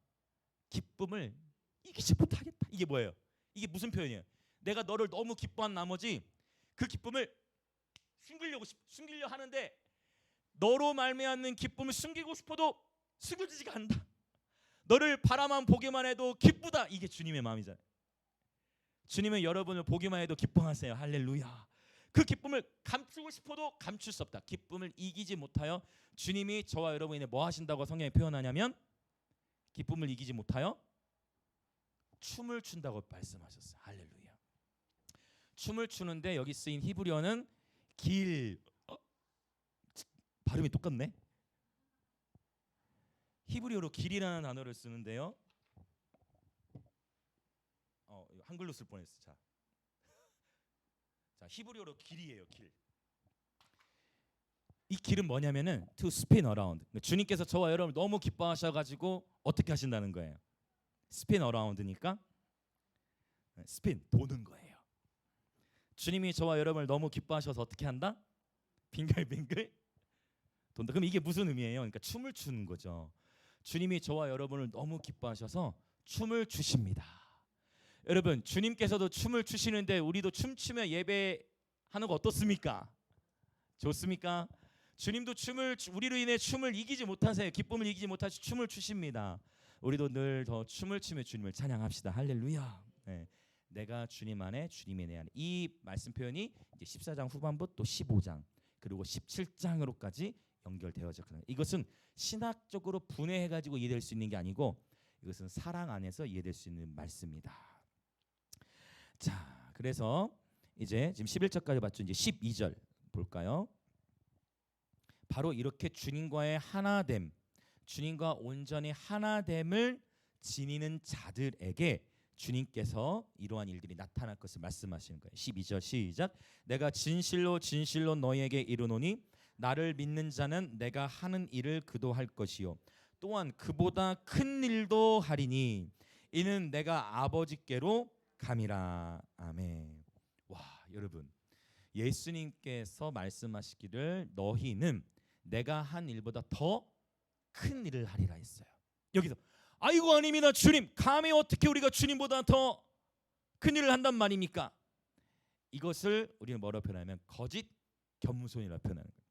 기쁨을 이기지 못하겠다. 이게 뭐예요? 이게 무슨 표현이에요? 내가 너를 너무 기뻐한 나머지 그 기쁨을 숨기려 하는데 너로 말미암는 기쁨을 숨기고 싶어도 숙여지지가 않는다. 너를 바라만 보기만 해도 기쁘다. 이게 주님의 마음이잖아요. 주님은 여러분을 보기만 해도 기뻐하세요. 할렐루야. 그 기쁨을 감추고 싶어도 감출 수 없다. 기쁨을 이기지 못하여 주님이 저와 여러분이 뭐 하신다고 성경에 표현하냐면 기쁨을 이기지 못하여 춤을 춘다고 말씀하셨어요. 할렐루야. 춤을 추는데 여기 쓰인 히브리어는 길. 발음이 똑같네. 히브리어로 길이라는 단어를 쓰는데요. 한글로 쓸 뻔했어. 자, 히브리어로 길이에요. 길. 이 길은 뭐냐면은 to spin around. 주님께서 저와 여러분을 너무 기뻐하셔가지고 어떻게 하신다는 거예요? spin around니까 spin 도는 거예요. 주님이 저와 여러분을 너무 기뻐하셔서 어떻게 한다? 빙글빙글 돈다. 그럼 이게 무슨 의미예요? 그러니까 춤을 추는 거죠. 주님이 저와 여러분을 너무 기뻐하셔서 춤을 추십니다. 여러분, 주님께서도 춤을 추시는데 우리도 춤추며 예배하는 거 어떻습니까? 좋습니까? 주님도 우리로 인해 춤을 이기지 못하세요. 기쁨을 이기지 못하시 춤을 추십니다. 우리도 늘 더 춤을 추며 주님을 찬양합시다. 할렐루야. 네. 내가 주님 안에 주님이 내 안에. 이 말씀 표현이 이제 14장 후반부 또 15장 그리고 17장으로까지 연결되어져 있거든요. 이것은 신학적으로 분해해가지고 이해될 수 있는 게 아니고 이것은 사랑 안에서 이해될 수 있는 말씀입니다. 자, 그래서 이제 지금 11절까지 봤죠. 이제 12절 볼까요? 바로 이렇게 주님과의 하나됨, 주님과 온전히 하나됨을 지니는 자들에게 주님께서 이러한 일들이 나타날 것을 말씀하시는 거예요. 12절 시작. 내가 진실로 진실로 너희에게 이르노니 나를 믿는 자는 내가 하는 일을 그도 할 것이요 또한 그보다 큰 일도 하리니 이는 내가 아버지께로 감이라. 아멘. 와, 여러분, 예수님께서 말씀하시기를 너희는 내가 한 일보다 더 큰 일을 하리라 했어요. 여기서 아이고 아닙니다 주님, 감히 어떻게 우리가 주님보다 더 큰 일을 한단 말입니까? 이것을 우리는 뭐라고 표현하면 거짓 겸손이라고 표현하는 거예요.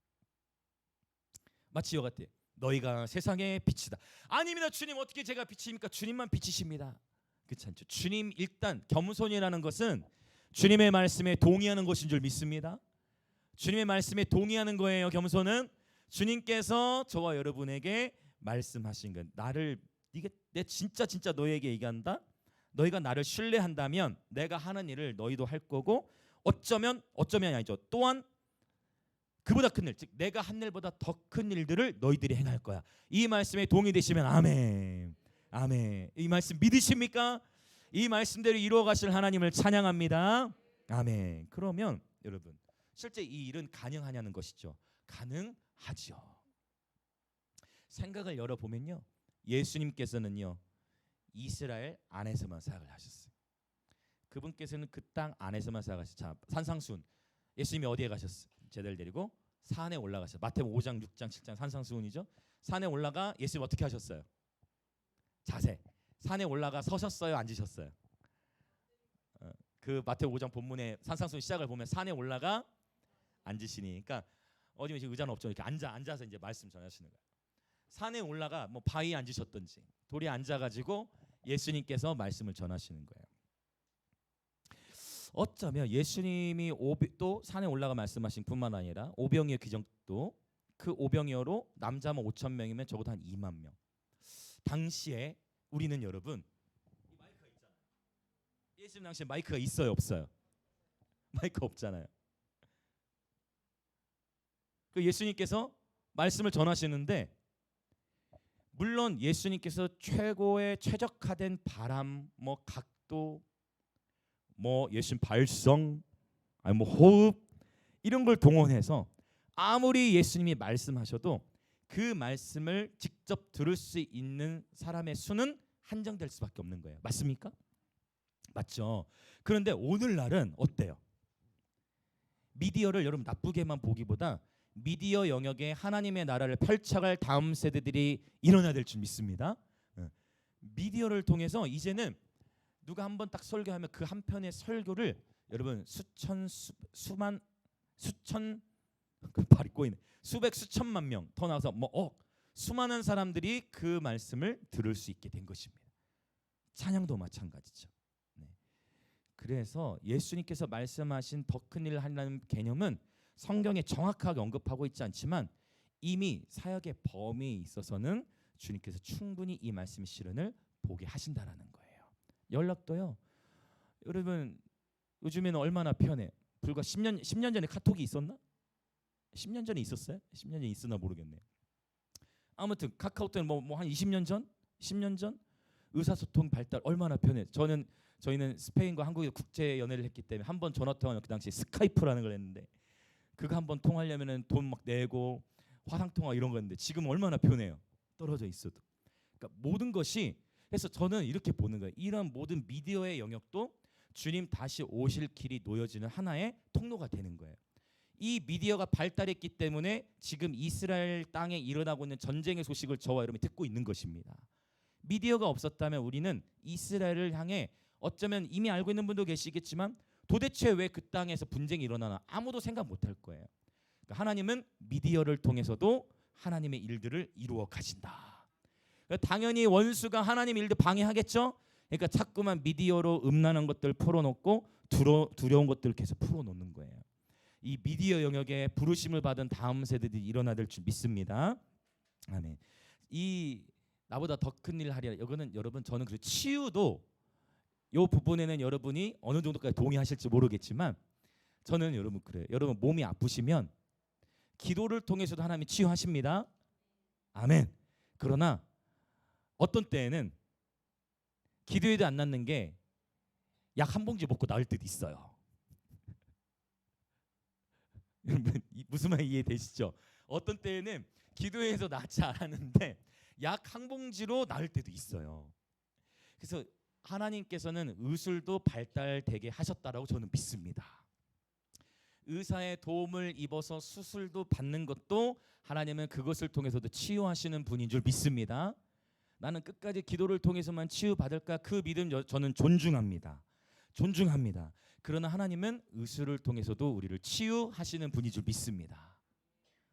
마치 이와 같아요. 너희가 세상의 빛이다. 아닙니다 주님, 어떻게 제가 빛입니까? 주님만 빛이십니다. 그렇지 않죠? 주님, 일단 겸손이라는 것은 주님의 말씀에 동의하는 것인 줄 믿습니다. 주님의 말씀에 동의하는 거예요. 겸손은 주님께서 저와 여러분에게 말씀하신 것. 나를 이게 내 진짜 너희에게 얘기한다. 너희가 나를 신뢰한다면 내가 하는 일을 너희도 할 거고 어쩌면이 아니죠. 또한 그보다 큰 일, 즉 내가 한 일보다 더 큰 일들을 너희들이 행할 거야. 이 말씀에 동의되시면 아멘. 아멘. 이 말씀 믿으십니까? 이 말씀대로 이루어 가실 하나님을 찬양합니다. 아멘. 그러면 여러분, 실제 이 일은 가능하냐는 것이죠. 가능하죠. 생각을 열어보면요, 예수님께서는요 이스라엘 안에서만 사역을 하셨어요. 그분께서는 그 땅 안에서만 사역하셨어요. 자, 산상수훈, 예수님이 어디에 가셨어요? 제자를 데리고 산에 올라가셨어요. 마태복음 5장 6장 7장 산상수훈이죠. 산에 올라가 예수님 어떻게 하셨어요? 자세. 산에 올라가 서셨어요? 앉으셨어요? 그 마태복음 5장 본문의 산상수훈 시작을 보면 산에 올라가 앉으시니, 그러니까 어디 지금 의자는 없죠. 이렇게 앉아서 이제 말씀 전하시는 거예요. 산에 올라가 뭐 바위에 앉으셨든지 돌에 앉아가지고 예수님께서 말씀을 전하시는 거예요. 어쩌면 예수님이 또 산에 올라가 말씀하신 뿐만 아니라 오병이어 귀정도 그 오병이어로 남자만 5천 명이면 적어도 한 2만 명. 당시에 우리는 여러분 이 마이크가 있잖아요. 예수님 당시에 마이크가 있어요, 없어요? 마이크 없잖아요. 그 예수님께서 말씀을 전하시는데 물론 예수님께서 최고의 최적화된 바람, 뭐 각도, 뭐 예수님 발성, 아니 뭐 호흡 이런 걸 동원해서 아무리 예수님이 말씀하셔도 그 말씀을 직접 들을 수 있는 사람의 수는 한정될 수밖에 없는 거예요. 맞습니까? 맞죠. 그런데 오늘날은 어때요? 미디어를 여러분 나쁘게만 보기보다 미디어 영역에 하나님의 나라를 펼쳐갈 다음 세대들이 일어나야 될 줄 믿습니다. 미디어를 통해서 이제는 누가 한번 딱 설교하면 그 한 편의 설교를 여러분 수백 수천만 명 더 나와서 수많은 사람들이 그 말씀을 들을 수 있게 된 것입니다. 찬양도 마찬가지죠. 네. 그래서 예수님께서 말씀하신 더 큰 일을 하리라는 개념은 성경에 정확하게 언급하고 있지 않지만 이미 사역의 범위에 있어서는 주님께서 충분히 이 말씀의 실현을 보게 하신다라는 거예요. 연락도요. 여러분 요즘에는 얼마나 편해. 불과 10년 전에 카톡이 있었나? 10년 전에 있었어요? 10년 전에 있었나 모르겠네. 아무튼 카카오톡은 뭐 한 20년 전? 10년 전? 의사소통 발달 얼마나 편해. 저희는 스페인과 한국에 국제 연애를 했기 때문에 한 번 전화 통화는 그 당시에 스카이프라는 걸 했는데 그거 한 번 통하려면은 돈 막 내고 화상 통화 이런 거 했는데 지금 얼마나 편해요. 떨어져 있어도. 그러니까 모든 것이 그래서 저는 이렇게 보는 거예요. 이런 모든 미디어의 영역도 주님 다시 오실 길이 놓여지는 하나의 통로가 되는 거예요. 이 미디어가 발달했기 때문에 지금 이스라엘 땅에 일어나고 있는 전쟁의 소식을 저와 여러분이 듣고 있는 것입니다. 미디어가 없었다면 우리는 이스라엘을 향해 어쩌면 이미 알고 있는 분도 계시겠지만 도대체 왜 그 땅에서 분쟁이 일어나나 아무도 생각 못할 거예요. 그러니까 하나님은 미디어를 통해서도 하나님의 일들을 이루어 가신다. 그러니까 당연히 원수가 하나님의 일들 방해하겠죠. 그러니까 자꾸만 미디어로 음란한 것들 풀어놓고 두려운 것들을 계속 풀어놓는 거예요. 이 미디어 영역에 부르심을 받은 다음 세대들이 일어나될 줄 믿습니다. 아멘. 이 나보다 더 큰 일을 하리라. 이거는 여러분 저는 그 치유도 이 부분에는 여러분이 어느 정도까지 동의하실지 모르겠지만 저는 여러분 그래요. 여러분 몸이 아프시면 기도를 통해서도 하나님이 치유하십니다. 아멘. 그러나 어떤 때에는 기도해도 안 낫는 게 약 한 봉지 먹고 나을 때도 있어요. 여러분 무슨 말 이해되시죠? 어떤 때에는 기도해서 낫지 않았는데 약 한 봉지로 나을 때도 있어요. 그래서 하나님께서는 의술도 발달되게 하셨다라고 저는 믿습니다. 의사의 도움을 입어서 수술도 받는 것도 하나님은 그것을 통해서도 치유하시는 분인 줄 믿습니다. 나는 끝까지 기도를 통해서만 치유받을까? 그 믿음 저는 존중합니다. 그러나 하나님은 의술을 통해서도 우리를 치유하시는 분인 줄 믿습니다.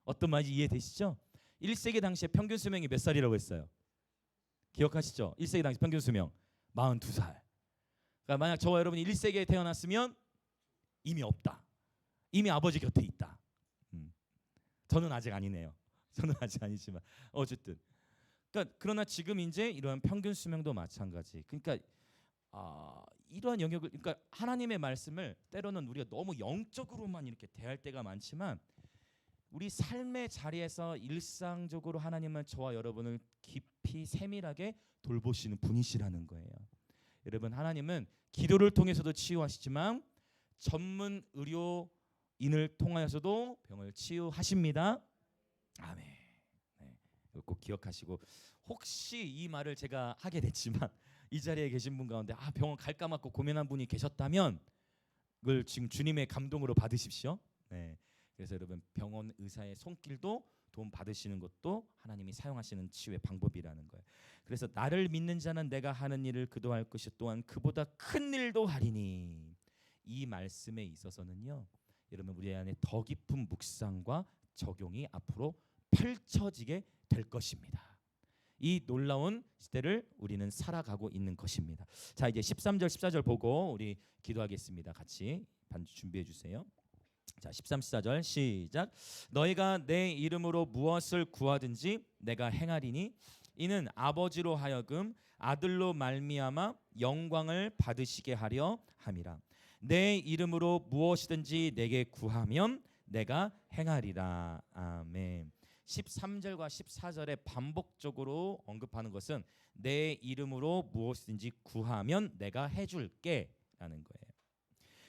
어떤 말인지 이해되시죠? 1세기 당시에 평균 수명이 몇 살이라고 했어요? 기억하시죠? 1세기 당시 평균 수명 42살. 그러니까 만약 저와 여러분이 1세기에 태어났으면 이미 없다. 이미 아버지 곁에 있다. 저는 아직 아니네요. 저는 아직 아니지만 어쨌든. 그러나 지금 이제 이러한 평균 수명도 마찬가지. 그러니까 이러한 영역을 그러니까 하나님의 말씀을 때로는 우리가 너무 영적으로만 이렇게 대할 때가 많지만 우리 삶의 자리에서 일상적으로 하나님은 저와 여러분을 깊이 세밀하게 돌보시는 분이시라는 거예요. 여러분 하나님은 기도를 통해서도 치유하시지만 전문 의료인을 통하여서도 병을 치유하십니다. 아멘. 네, 꼭 기억하시고 혹시 이 말을 제가 하게 됐지만 이 자리에 계신 분 가운데 병원 갈까 말까 고민한 분이 계셨다면 그걸 지금 주님의 감동으로 받으십시오. 네. 그래서 여러분 병원 의사의 손길도 도움 받으시는 것도 하나님이 사용하시는 치유의 방법이라는 거예요. 그래서 나를 믿는 자는 내가 하는 일을 그도 할 것이 또한 그보다 큰 일도 하리니 이 말씀에 있어서는요. 여러분 우리 안에 더 깊은 묵상과 적용이 앞으로 펼쳐지게 될 것입니다. 이 놀라운 시대를 우리는 살아가고 있는 것입니다. 자 이제 13절 14절 보고 우리 기도하겠습니다. 같이 반주 준비해 주세요. 자 13, 14절 시작. 너희가 내 이름으로 무엇을 구하든지 내가 행하리니 이는 아버지로 하여금 아들로 말미암아 영광을 받으시게 하려 함이라. 내 이름으로 무엇이든지 내게 구하면 내가 행하리라. 아멘. 13절과 14절에 반복적으로 언급하는 것은 내 이름으로 무엇이든지 구하면 내가 해줄게 라는 거예요.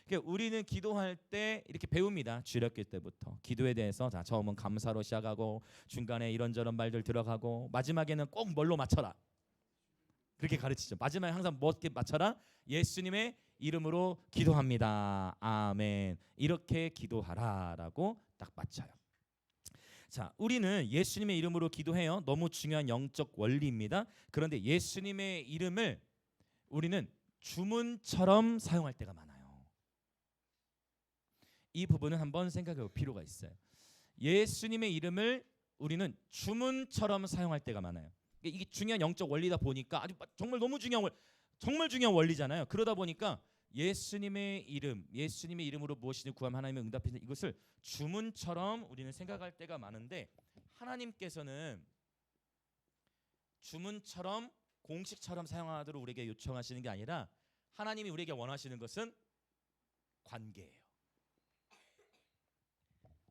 그러니까 우리는 기도할 때 이렇게 배웁니다. 주일학교 때부터 기도에 대해서 자 처음은 감사로 시작하고 중간에 이런저런 말들 들어가고 마지막에는 꼭 뭘로 맞춰라 그렇게 가르치죠. 마지막에 항상 뭐게 맞춰라? 예수님의 이름으로 기도합니다. 아멘. 이렇게 기도하라라고 딱 맞춰요. 자, 우리는 예수님의 이름으로 기도해요. 너무 중요한 영적 원리입니다. 그런데 예수님의 이름을 우리는 주문처럼 사용할 때가 많아요. 이 부분은 한번 생각해 볼 필요가 있어요. 예수님의 이름을 우리는 주문처럼 사용할 때가 많아요. 이게 중요한 영적 원리다 보니까 아주 정말 너무 정말 중요한 원리잖아요. 그러다 보니까 예수님의 이름으로 무엇이든 구하면 하나님의 응답하시는 이것을 주문처럼 우리는 생각할 때가 많은데, 하나님께서는 주문처럼 공식처럼 사용하도록 우리에게 요청하시는 게 아니라 하나님이 우리에게 원하시는 것은 관계예요.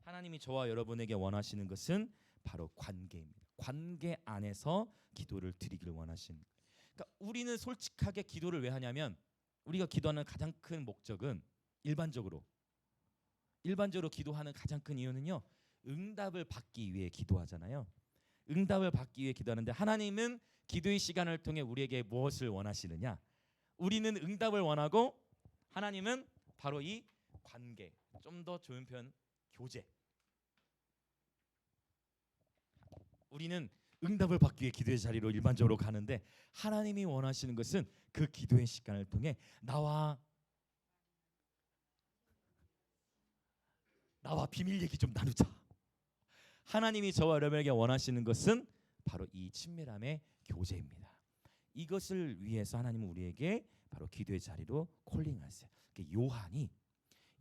하나님이 저와 여러분에게 원하시는 것은 바로 관계입니다. 관계 안에서 기도를 드리기를 원하시는 거예요. 그러니까 우리는 솔직하게 기도를 왜 하냐면, 우리가 기도하는 가장 큰 목적은 일반적으로 기도하는 가장 큰 이유는요, 응답을 받기 위해 기도하잖아요. 응답을 받기 위해 기도하는데, 하나님은 기도의 시간을 통해 우리에게 무엇을 원하시느냐? 우리는 응답을 원하고 하나님은 바로 이 관계, 좀 더 좋은 표현, 교제. 우리는 응답을 받기 위해 기도의 자리로 일반적으로 가는데, 하나님이 원하시는 것은 그 기도의 시간을 통해 나와 비밀 얘기 좀 나누자. 하나님이 저와 여러분에게 원하시는 것은 바로 이 친밀함의 교제입니다. 이것을 위해서 하나님은 우리에게 바로 기도의 자리로 콜링하세요.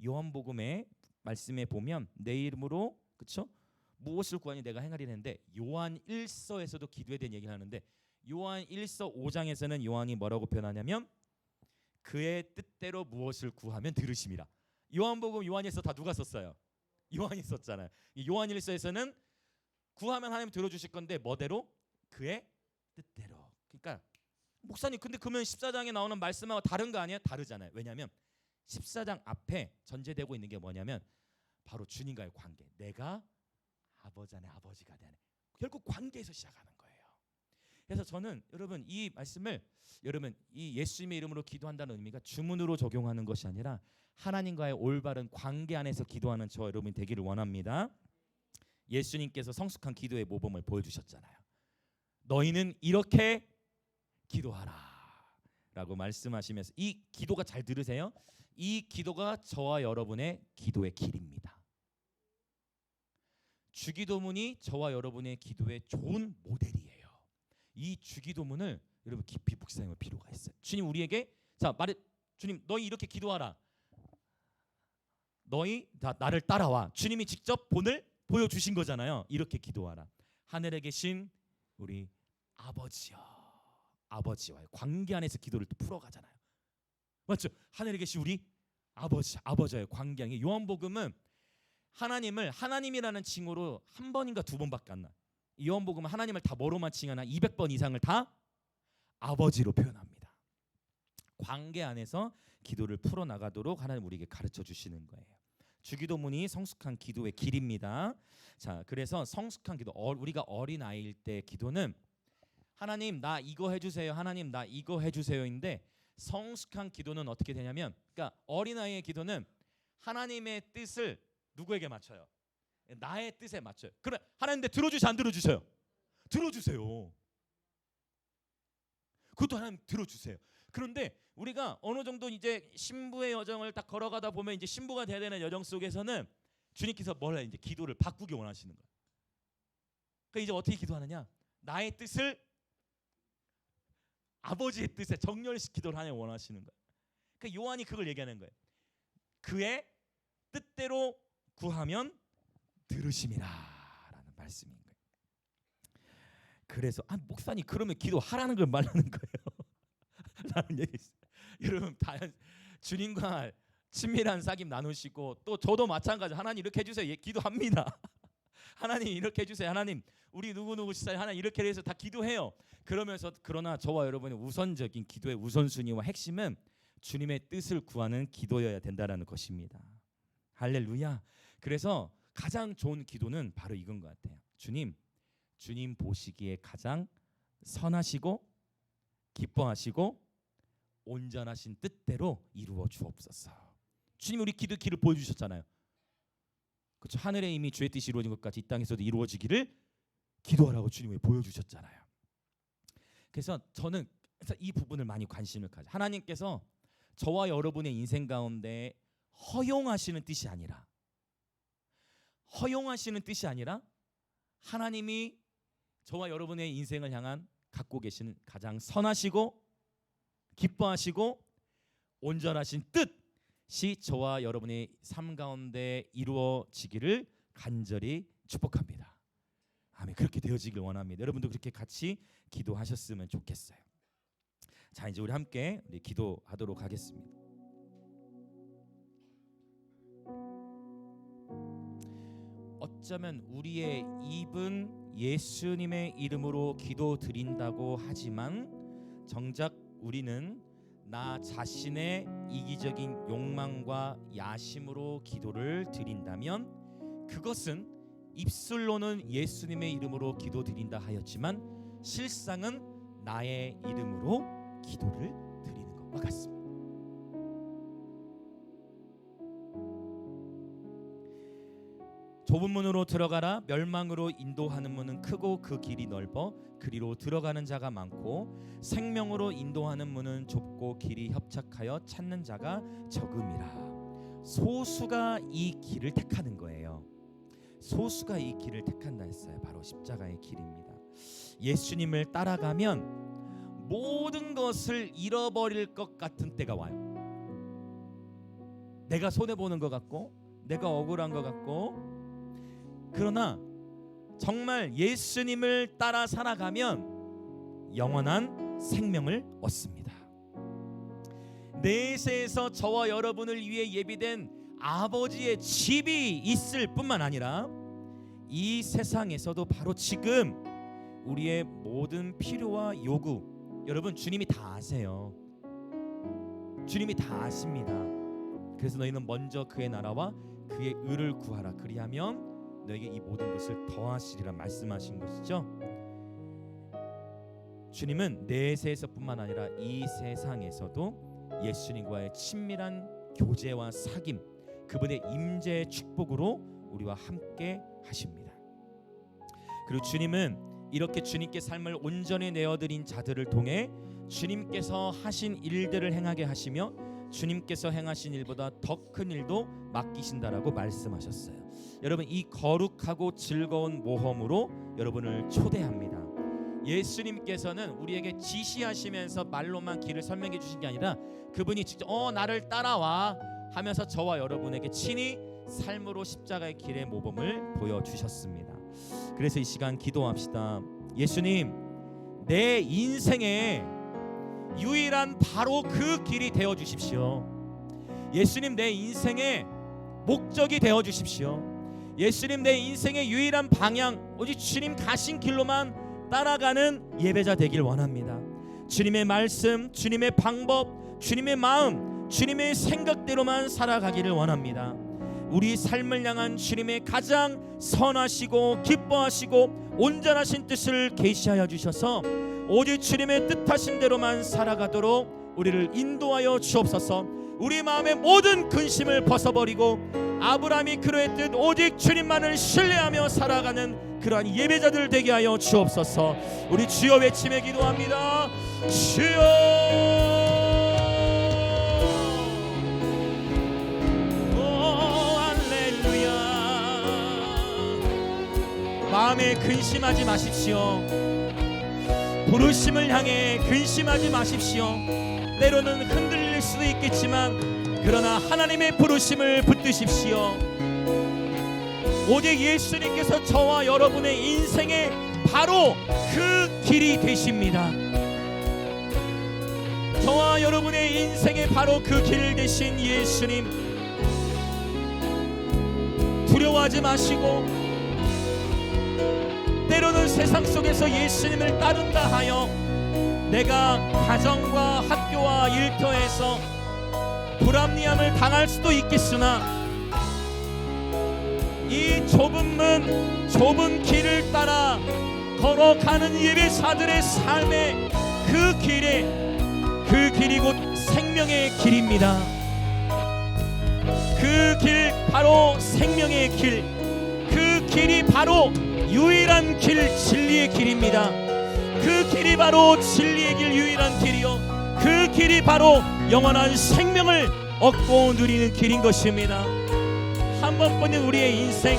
요한복음의 말씀에 보면 내 이름으로, 그렇죠? 무엇을 구하니 내가 행하리라 했는데, 요한 1서에서도 기도에 대한 얘기를 하는데, 요한 1서 5장에서는 요한이 뭐라고 표현하냐면 그의 뜻대로 무엇을 구하면 들으심이라. 요한복음 요한일서 다 누가 썼어요? 요한이 썼잖아요. 요한 1서에서는 구하면 하나님 들어주실 건데 뭐대로? 그의 뜻대로. 그러니까 목사님, 근데 그러면 14장에 나오는 말씀하고 다른 거 아니에요? 다르잖아요. 왜냐하면 14장 앞에 전제되고 있는 게 뭐냐면 바로 주님과의 관계. 내가 아버지 안에 아버지가 되네. 결국 관계에서 시작하는 거예요. 그래서 저는 여러분 이 말씀을 이 예수님의 이름으로 기도한다는 의미가 주문으로 적용하는 것이 아니라 하나님과의 올바른 관계 안에서 기도하는 저 여러분이 되기를 원합니다. 예수님께서 성숙한 기도의 모범을 보여주셨잖아요. 너희는 이렇게 기도하라 라고 말씀하시면서, 이 기도가, 잘 들으세요, 이 기도가 저와 여러분의 기도의 길입니다. 주기도문이 저와 여러분의 기도의 좋은 모델이에요. 이 주기도문을 여러분 깊이 묵상할 필요가 있어요. 주님 우리에게 주님 너희 이렇게 기도하라. 너희 나를 따라와. 주님이 직접 본을 보여주신 거잖아요. 이렇게 기도하라. 하늘에 계신 우리 아버지와의 관계 안에서 기도를 또 풀어가잖아요. 맞죠? 하늘에 계신 우리 아버지와의 관계 안에, 요한복음은 하나님을 하나님이라는 칭호로 한 번인가 두 번밖에 안 나요. 요한복음은 하나님을 다 뭐로만 칭하나 200번 이상을 다 아버지로 표현합니다. 관계 안에서 기도를 풀어나가도록 하나님 우리에게 가르쳐 주시는 거예요. 주기도문이 성숙한 기도의 길입니다. 자, 그래서 성숙한 기도, 우리가 어린아이일 때 기도는 하나님 나 이거 해주세요, 하나님 나 이거 해주세요인데, 성숙한 기도는 어떻게 되냐면, 그러니까 어린아이의 기도는 하나님의 뜻을 누구에게 맞춰요? 나의 뜻에 맞춰요. 그래, 하나님 내 들어주세요, 안 들어주세요? 들어주세요. 그것도 하나님 들어주세요. 그런데 우리가 어느 정도 이제 신부의 여정을 딱 걸어가다 보면 이제 신부가 돼야 되는 여정 속에서는 주님께서 뭘 해? 이제 기도를 바꾸기 원하시는 거예요. 그러니까 이제 어떻게 기도하느냐? 나의 뜻을 아버지의 뜻에 정렬시키도록 하나님 원하시는 거예요. 그러니까 요한이 그걸 얘기하는 거예요. 그의 뜻대로 구하면 들으심이라라는 말씀인 거예요. 그래서 목사님 그러면 기도하라는 걸 말하는 거예요. 라는 얘기 있어요. 여러분 다 주님과 친밀한 사귐 나누시고, 또 저도 마찬가지, 하나님 이렇게 해주세요, 기도합니다. 하나님 이렇게 해주세요, 하나님 우리 누구누구 시사에 하나님 이렇게 해서 다 기도해요. 그러나 저와 여러분의 우선적인 기도의 우선순위와 핵심은 주님의 뜻을 구하는 기도여야 된다는 것입니다. 할렐루야. 그래서 가장 좋은 기도는 바로 이건 것 같아요. 주님 보시기에 가장 선하시고 기뻐하시고 온전하신 뜻대로 이루어 주옵소서. 주님 우리 기도 길을 보여주셨잖아요. 그렇죠? 하늘에 이미 주의 뜻이 이루어진 것 같이 이 땅에서도 이루어지기를 기도하라고 주님이 보여주셨잖아요. 그래서 저는 이 부분을 많이 관심을 가져. 하나님께서 저와 여러분의 인생 가운데 허용하시는 뜻이 아니라 하나님이 저와 여러분의 인생을 향한 갖고 계신 가장 선하시고 기뻐하시고 온전하신 뜻이 저와 여러분의 삶 가운데 이루어지기를 간절히 축복합니다. 아멘. 그렇게 되어지길 원합니다. 여러분도 그렇게 같이 기도하셨으면 좋겠어요. 자, 이제 우리 함께 기도하도록 하겠습니다. 어쩌면 우리의 입은 예수님의 이름으로 기도드린다고 하지만 정작 우리는 나 자신의 이기적인 욕망과 야심으로 기도를 드린다면 그것은 입술로는 예수님의 이름으로 기도드린다 하였지만 실상은 나의 이름으로 기도를 드리는 것과 같습니다. 좁은 문으로 들어가라. 멸망으로 인도하는 문은 크고 그 길이 넓어 그리로 들어가는 자가 많고 생명으로 인도하는 문은 좁고 길이 협착하여 찾는 자가 적음이라. 소수가 이 길을 택하는 거예요. 소수가 이 길을 택한다 했어요. 바로 십자가의 길입니다. 예수님을 따라가면 모든 것을 잃어버릴 것 같은 때가 와요. 내가 손해보는 것 같고 내가 억울한 것 같고, 그러나 정말 예수님을 따라 살아가면 영원한 생명을 얻습니다. 내세에서 저와 여러분을 위해 예비된 아버지의 집이 있을 뿐만 아니라 이 세상에서도 바로 지금 우리의 모든 필요와 요구, 여러분 주님이 다 아세요. 주님이 다 아십니다. 그래서 너희는 먼저 그의 나라와 그의 의를 구하라. 그리하면 너에게 이 모든 것을 더하시리라 말씀하신 것이죠. 주님은 내세에서뿐만 아니라 이 세상에서도 예수님과의 친밀한 교제와 사귐, 그분의 임재의 축복으로 우리와 함께 하십니다. 그리고 주님은 이렇게 주님께 삶을 온전히 내어드린 자들을 통해 주님께서 하신 일들을 행하게 하시며 주님께서 행하신 일보다 더 큰 일도 맡기신다라고 말씀하셨어요. 여러분, 이 거룩하고 즐거운 모험으로 여러분을 초대합니다. 예수님께서는 우리에게 지시하시면서 말로만 길을 설명해 주신 게 아니라 그분이 직접 나를 따라와 하면서 저와 여러분에게 친히 삶으로 십자가의 길의 모범을 보여주셨습니다. 그래서 이 시간 기도합시다. 예수님, 내 인생의 유일한 바로 그 길이 되어 주십시오. 예수님, 내 인생의 목적이 되어 주십시오. 예수님, 내 인생의 유일한 방향, 오직 주님 가신 길로만 따라가는 예배자 되길 원합니다. 주님의 말씀, 주님의 방법, 주님의 마음, 주님의 생각대로만 살아가기를 원합니다. 우리 삶을 향한 주님의 가장 선하시고 기뻐하시고 온전하신 뜻을 계시하여 주셔서 오직 주님의 뜻하신 대로만 살아가도록 우리를 인도하여 주옵소서. 우리 마음의 모든 근심을 벗어버리고 아브라함이 그러했듯 오직 주님만을 신뢰하며 살아가는 그러한 예배자들 되게 하여 주옵소서. 우리 주여 외치며 기도합니다. 주여, 오 할렐루야. 마음에 근심하지 마십시오. 부르심을 향해 근심하지 마십시오. 때로는 흔들릴 수도 있겠지만 그러나 하나님의 부르심을 붙드십시오. 오직 예수님께서 저와 여러분의 인생의 바로 그 길이 되십니다. 저와 여러분의 인생의 바로 그 길 되신 예수님, 두려워하지 마시고 때로는 세상 속에서 예수님을 따른다 하여 내가 가정과 학교와 일터에서 불합리함을 당할 수도 있겠으나 이 좁은 문, 좁은 길을 따라 걸어가는 예배사들의 삶의 그 길이 곧 생명의 길입니다. 그 길 바로 생명의 길, 그 길이 바로 유일한 길, 진리의 길입니다. 그 길이 바로 진리의 길, 유일한 길이요, 그 길이 바로 영원한 생명을 얻고 누리는 길인 것입니다. 한 번뿐인 우리의 인생,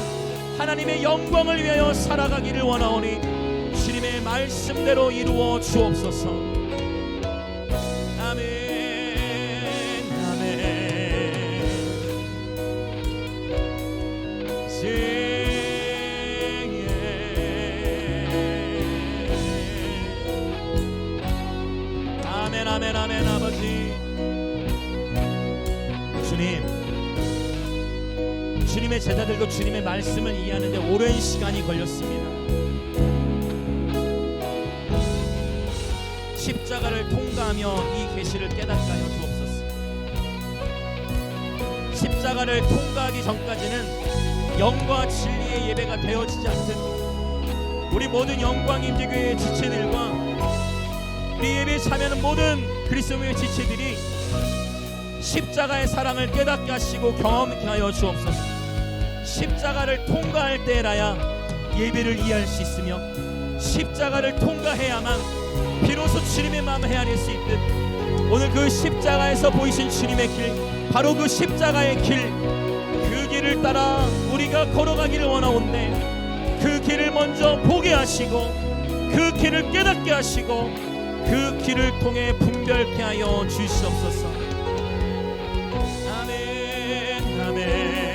하나님의 영광을 위하여 살아가기를 원하오니 주님의 말씀대로 이루어 주옵소서. 아멘 아멘. 아멘 아멘 아멘. 아버지 주님의 제자들도 주님의 말씀을 이해하는데 오랜 시간이 걸렸습니다. 십자가를 통과하며 이 계시를 깨닫게 하여 주옵소서. 십자가를 통과하기 전까지는 영과 진리의 예배가 되어지지 않듯 우리 모든 영광임재교회의 지체들과 우리 예배에 참여하는 모든 그리스도의 지체들이 십자가의 사랑을 깨닫게 하시고 경험케 하여 주옵소서. 십자가를 통과할 때라야 예배를 이해할 수 있으며 십자가를 통과해야만 비로소 주님의 마음을 헤아릴 수 있듯 오늘 그 십자가에서 보이신 주님의 길, 바로 그 십자가의 길, 그 길을 따라 우리가 걸어가기를 원하온데 그 길을 먼저 보게 하시고 그 길을 깨닫게 하시고 그 길을 통해 분별케 하여 주시옵소서. 아멘 아멘.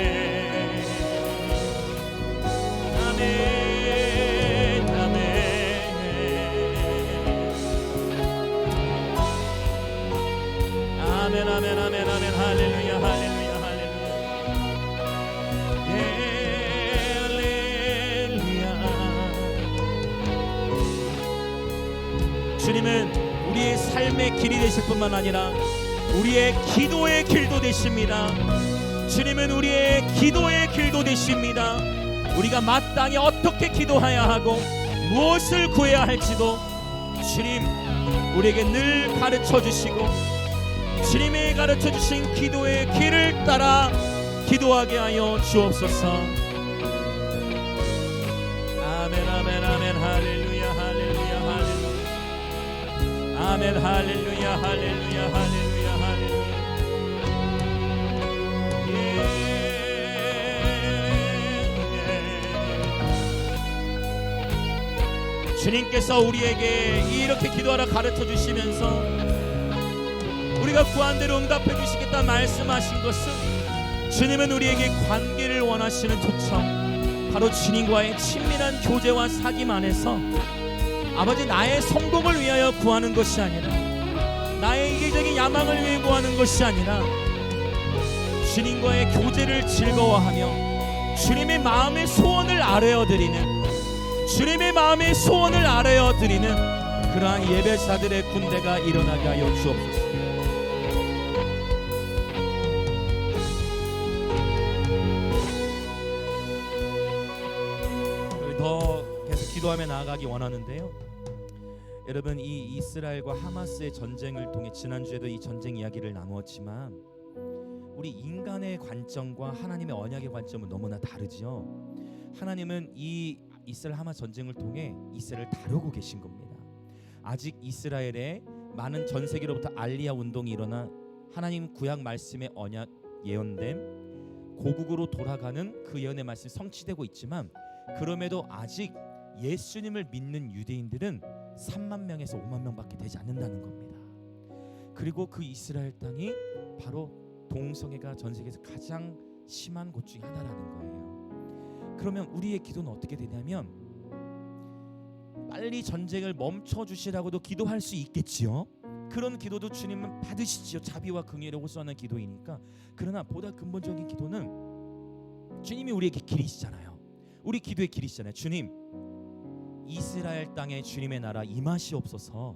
아멘 아멘 아멘 아멘. 할렐루야 할렐루야 할렐루야. 주님은 우리의 삶의 길이 되실 뿐만 아니라 우리의 기도의 길도 되십니다. 주님은 우리의 기도의 길도 되십니다. 우리가 마땅히 어떻게 기도해야 하고 무엇을 구해야 할지도 주님 우리에게 늘 가르쳐 주시고 주님이 가르쳐 주신 기도의 길을 따라 기도하게 하여 주옵소서. 아멘 아멘 아멘. 할렐루야 할렐루야 할렐루야. 아멘 할렐루야 할렐루야 할렐루야 할렐루야. 주님께서 우리에게 이렇게 기도하라 가르쳐 주시면서 우리가 구한 대로 응답해 주시겠다 말씀하신 것은 주님은 우리에게 관계를 원하시는 초청, 바로 주님과의 친밀한 교제와 사귐 안에서 아버지 나의 성공을 위하여 구하는 것이 아니라 나의 이기적인 야망을 위해 구하는 것이 아니라 주님과의 교제를 즐거워하며 주님의 마음의 소원을 아뢰어드리는, 주님의 마음의 소원을 아뢰어드리는 그러한 예배자들의 군대가 일어나게 하여 주옵소서. 더 계속 기도하며 나아가기 원하는데요, 여러분, 이 이스라엘과 하마스의 전쟁을 통해 지난주에도 이 전쟁 이야기를 나누었지만 우리 인간의 관점과 하나님의 언약의 관점은 너무나 다르지요. 하나님은 이 이스라엘 하마스 전쟁을 통해 이스라엘을 다루고 계신 겁니다. 아직 이스라엘에 많은 전 세계로부터 알리야 운동이 일어나 하나님 구약 말씀의 언약 예언된 고국으로 돌아가는 그 예언의 말씀이 성취되고 있지만 그럼에도 아직 예수님을 믿는 유대인들은 3만 명에서 5만 명밖에 되지 않는다는 겁니다. 그리고 그 이스라엘 땅이 바로 동성애가 전 세계에서 가장 심한 곳 중에 하나라는 거예요. 그러면 우리의 기도는 어떻게 되냐면 빨리 전쟁을 멈춰주시라고도 기도할 수 있겠지요. 그런 기도도 주님은 받으시지요. 자비와 긍휼을 호소하는 기도이니까. 그러나 보다 근본적인 기도는 주님이 우리에게 길이시잖아요. 우리 기도의 길이시잖아요. 주님, 이스라엘 땅에 주님의 나라 임하시옵소서.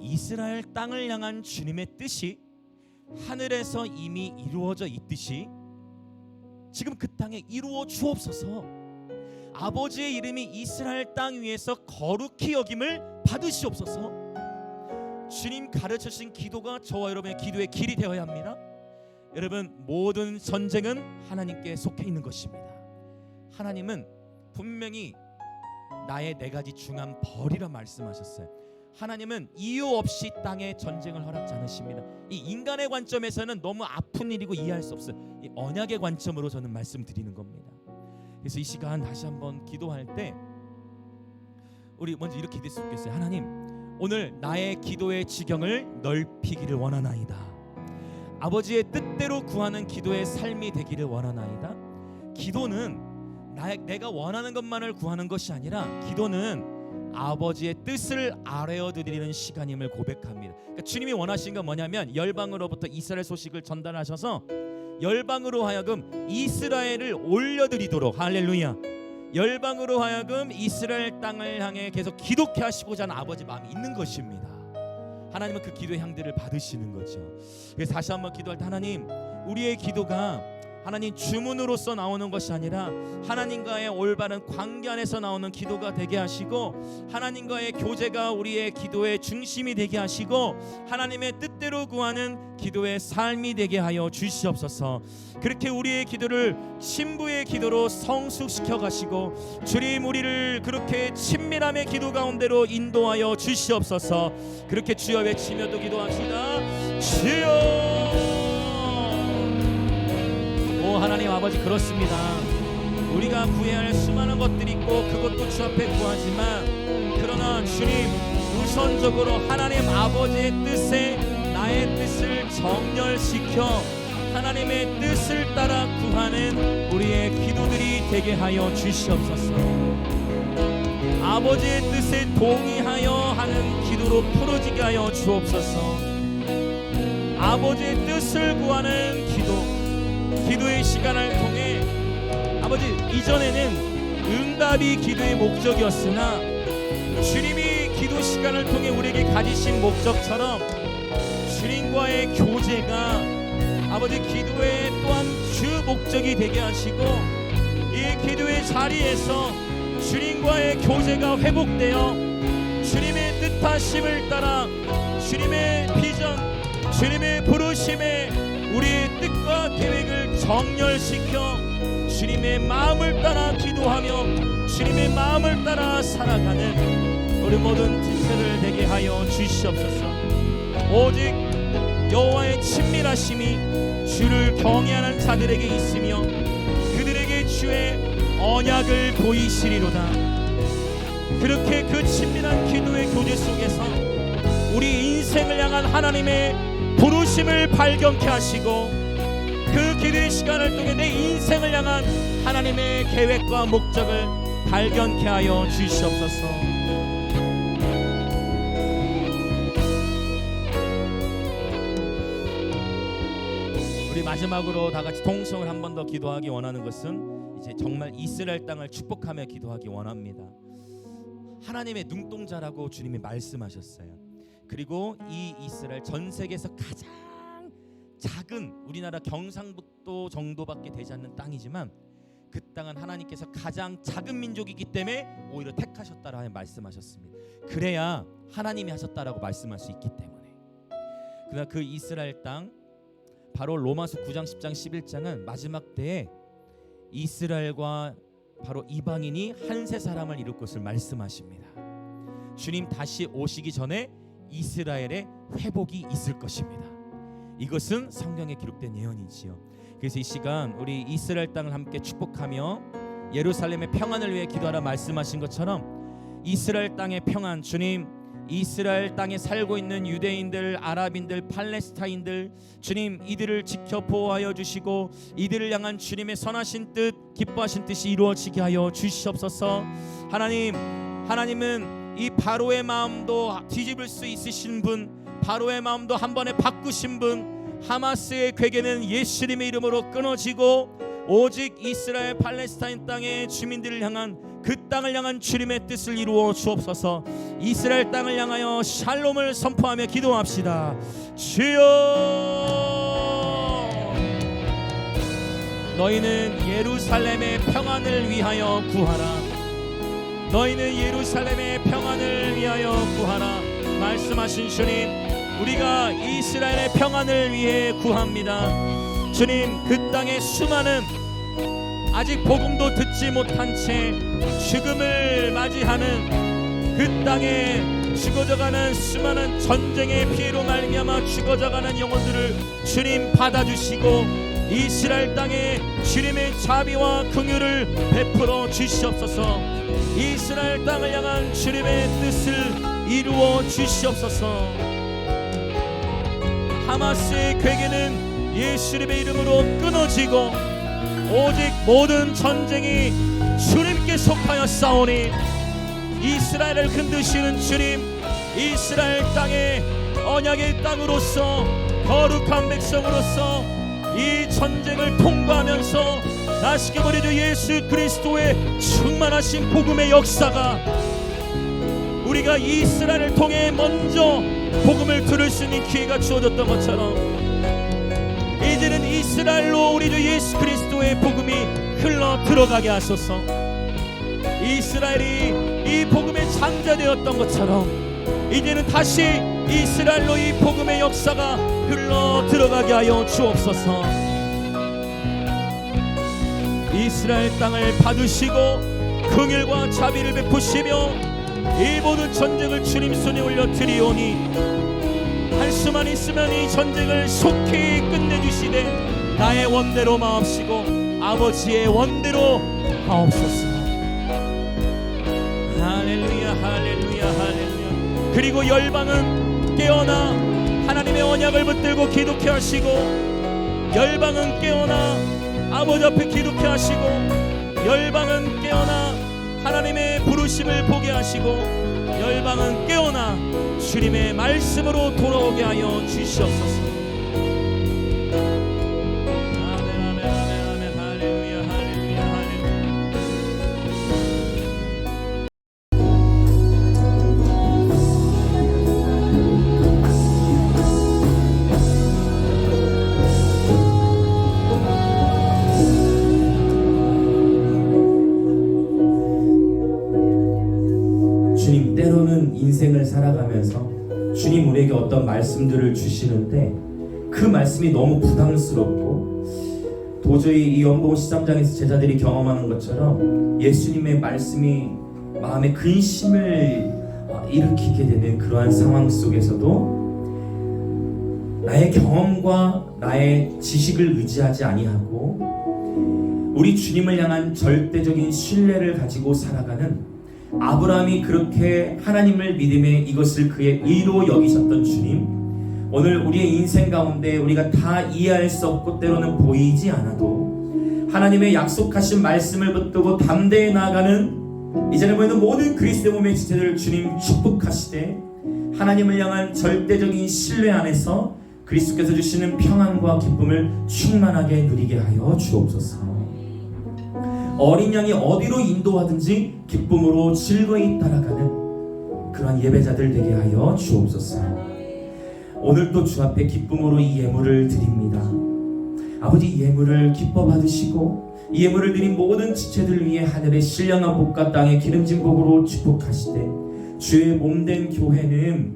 이스라엘 땅을 향한 주님의 뜻이 하늘에서 이미 이루어져 있듯이 지금 그 땅에 이루어 주옵소서. 아버지의 이름이 이스라엘 땅 위에서 거룩히 여김을 받으시옵소서. 주님 가르쳐 주신 기도가 저와 여러분의 기도의 길이 되어야 합니다. 여러분, 모든 전쟁은 하나님께 속해 있는 것입니다. 하나님은 분명히 나의 4가지 중한 벌이라 말씀하셨어요. 하나님은 이유 없이 땅에 전쟁을 허락지 않으십니다. 이 인간의 관점에서는 너무 아픈 일이고 이해할 수 없어요. 이 언약의 관점으로 저는 말씀드리는 겁니다. 그래서 이 시간 다시 한번 기도할 때 우리 먼저 이렇게 기도했으면 좋겠어요. 하나님, 오늘 나의 기도의 지경을 넓히기를 원하나이다. 아버지의 뜻대로 구하는 기도의 삶이 되기를 원하나이다. 기도는 내가 원하는 것만을 구하는 것이 아니라 기도는 아버지의 뜻을 아뢰어드리는 시간임을 고백합니다. 그러니까 주님이 원하신 건 뭐냐면 열방으로부터 이스라엘 소식을 전달하셔서 열방으로 하여금 이스라엘을 올려드리도록, 할렐루야, 열방으로 하여금 이스라엘 땅을 향해 계속 기독케 하시고자 하는 아버지 마음이 있는 것입니다. 하나님은 그 기도의 향들을 받으시는 거죠. 그래서 다시 한번 기도할 때 하나님, 우리의 기도가 하나님 주문으로서 나오는 것이 아니라 하나님과의 올바른 관계 안에서 나오는 기도가 되게 하시고, 하나님과의 교제가 우리의 기도의 중심이 되게 하시고, 하나님의 뜻대로 구하는 기도의 삶이 되게 하여 주시옵소서. 그렇게 우리의 기도를 신부의 기도로 성숙시켜 가시고 주님, 우리를 그렇게 친밀함의 기도 가운데로 인도하여 주시옵소서. 그렇게 주여 외치며도 기도합시다. 주여. 오 하나님 아버지, 그렇습니다. 우리가 구해야 할 수많은 것들이 있고 그것도 주 앞에 구하지만, 그러나 주님, 우선적으로 하나님 아버지의 뜻에 나의 뜻을 정렬시켜 하나님의 뜻을 따라 구하는 우리의 기도들이 되게 하여 주시옵소서. 아버지의 뜻에 동의하여 하는 기도로 풀어지게 하여 주옵소서. 아버지의 뜻을 구하는 기도의 시간을 통해 아버지, 이전에는 응답이 기도의 목적이었으나 주님이 기도 시간을 통해 우리에게 가지신 목적처럼 주님과의 교제가 아버지 기도의 또한 주 목적이 되게 하시고, 이 기도의 자리에서 주님과의 교제가 회복되어 주님의 뜻하심을 따라 주님의 비전, 주님의 부르심에 우리의 뜻과 계획을 정렬시켜 주님의 마음을 따라 기도하며 주님의 마음을 따라 살아가는 우리 모든 지체를 되게 하여 주시옵소서. 오직 여호와의 친밀하심이 주를 경외하는 자들에게 있으며 그들에게 주의 언약을 보이시리로다. 그렇게 그 친밀한 기도의 교제 속에서 우리 인생을 향한 하나님의 부르심을 발견케 하시고, 그 기도의 시간을 통해 내 인생을 향한 하나님의 계획과 목적을 발견케 하여 주시옵소서. 우리 마지막으로 다 같이 동성을 한 번 더 기도하기 원하는 것은 이제 정말 이스라엘 땅을 축복하며 기도하기 원합니다. 하나님의 눈동자라고 주님이 말씀하셨어요. 그리고 이 이스라엘, 전 세계에서 가장 작은 우리나라 경상북도 정도밖에 되지 않는 땅이지만 그 땅은 하나님께서 가장 작은 민족이기 때문에 오히려 택하셨다라고 말씀하셨습니다. 그래야 하나님이 하셨다라고 말씀할 수 있기 때문에. 그러나 그 이스라엘 땅, 바로 로마서 9장 10장 11장은 마지막 때에 이스라엘과 바로 이방인이 한 세 사람을 이룰 것을 말씀하십니다. 주님 다시 오시기 전에 이스라엘의 회복이 있을 것입니다. 이것은 성경에 기록된 예언이지요. 그래서 이 시간 우리 이스라엘 땅을 함께 축복하며 예루살렘의 평안을 위해 기도하라 말씀하신 것처럼 이스라엘 땅의 평안, 주님, 이스라엘 땅에 살고 있는 유대인들, 아랍인들, 팔레스타인들, 주님 이들을 지켜 보호하여 주시고 이들을 향한 주님의 선하신 뜻, 기뻐하신 뜻이 이루어지게 하여 주시옵소서. 하나님은 이 바로의 마음도 뒤집을 수 있으신 분, 바로의 마음도 한 번에 바꾸신 분, 하마스의 괴계는 예수님의 이름으로 끊어지고 오직 이스라엘 팔레스타인 땅의 주민들을 향한 그 땅을 향한 주님의 뜻을 이루어 주옵소서. 이스라엘 땅을 향하여 샬롬을 선포하며 기도합시다. 주여, 너희는 예루살렘의 평안을 위하여 구하라. 너희는 예루살렘의 평안을 위하여 구하라 말씀하신 주님, 우리가 이스라엘의 평안을 위해 구합니다. 주님, 그 땅의 수많은 아직 복음도 듣지 못한 채 죽음을 맞이하는 그 땅에 죽어져가는 수많은 전쟁의 피해로 말미암아 죽어져가는 영혼들을 주님 받아주시고 이스라엘 땅에 주님의 자비와 긍휼을 베풀어 주시옵소서. 이스라엘 땅을 향한 주님의 뜻을 이루어 주시옵소서. 하마스의 궤계는 예수님의 이름으로 끊어지고 오직 모든 전쟁이 주님께 속하여 싸우니 이스라엘을 건드시는 주님, 이스라엘 땅의 언약의 땅으로서 거룩한 백성으로서 이 전쟁을 통과하면서 나시게 우리 주 예수 그리스도의 충만하신 복음의 역사가 우리가 이스라엘을 통해 먼저 복음을 들을 수 있는 기회가 주어졌던 것처럼 이제는 이스라엘로 우리 주 예수 그리스도의 복음이 흘러 들어가게 하소서. 이스라엘이 이 복음의 장자되었던 것처럼 이제는 다시 이스라엘로 이 복음의 역사가 흘러 들어가게 하여 주옵소서. 이스라엘 땅을 받으시고 긍휼과 자비를 베푸시며 이 모든 전쟁을 주님 손에 올려드리오니 할 수만 있으면 이 전쟁을 속히 끝내주시되 나의 원대로 마옵시고 아버지의 원대로 하옵소서. 할렐루야 할렐루야 할렐루야. 그리고 열방은 깨어나 하나님의 언약을 붙들고 기독해 하시고 열방은 깨어나 아버지 앞에 기독해 하시고 열방은 깨어나 하나님의 부르심을 보게 하시고 열방은 깨어나 주님의 말씀으로 돌아오게 하여 주시옵소서. 아멘 아멘 아멘 아멘 할렐루야 할렐루야 할렐루야. 주님, 때로는 인생을 살아가면서 주님 우리에게 어떤 말씀들을 주시는데 그 말씀이 너무 부담스럽고 도저히 이 연복음 13장에서 제자들이 경험하는 것처럼 예수님의 말씀이 마음에 근심을 일으키게 되는 그러한 상황 속에서도 나의 경험과 나의 지식을 의지하지 아니하고 우리 주님을 향한 절대적인 신뢰를 가지고 살아가는 아브라함이 그렇게 하나님을 믿음에 이것을 그의 의로 여기셨던 주님, 오늘 우리의 인생 가운데 우리가 다 이해할 수 없고 때로는 보이지 않아도 하나님의 약속하신 말씀을 붙들고 담대히 나아가는 이제는 보이는 모든 그리스도의 몸의 지체들을 주님 축복하시되 하나님을 향한 절대적인 신뢰 안에서 그리스도께서 주시는 평안과 기쁨을 충만하게 누리게 하여 주옵소서. 어린 양이 어디로 인도하든지 기쁨으로 즐거이 따라가는 그러한 예배자들 되게 하여 주옵소서. 오늘도 주 앞에 기쁨으로 이 예물을 드립니다. 아버지, 이 예물을 기뻐 받으시고 이 예물을 드린 모든 지체들 위해 하늘의 신령한 복과 땅의 기름진 복으로 축복하시되 주의 몸된 교회는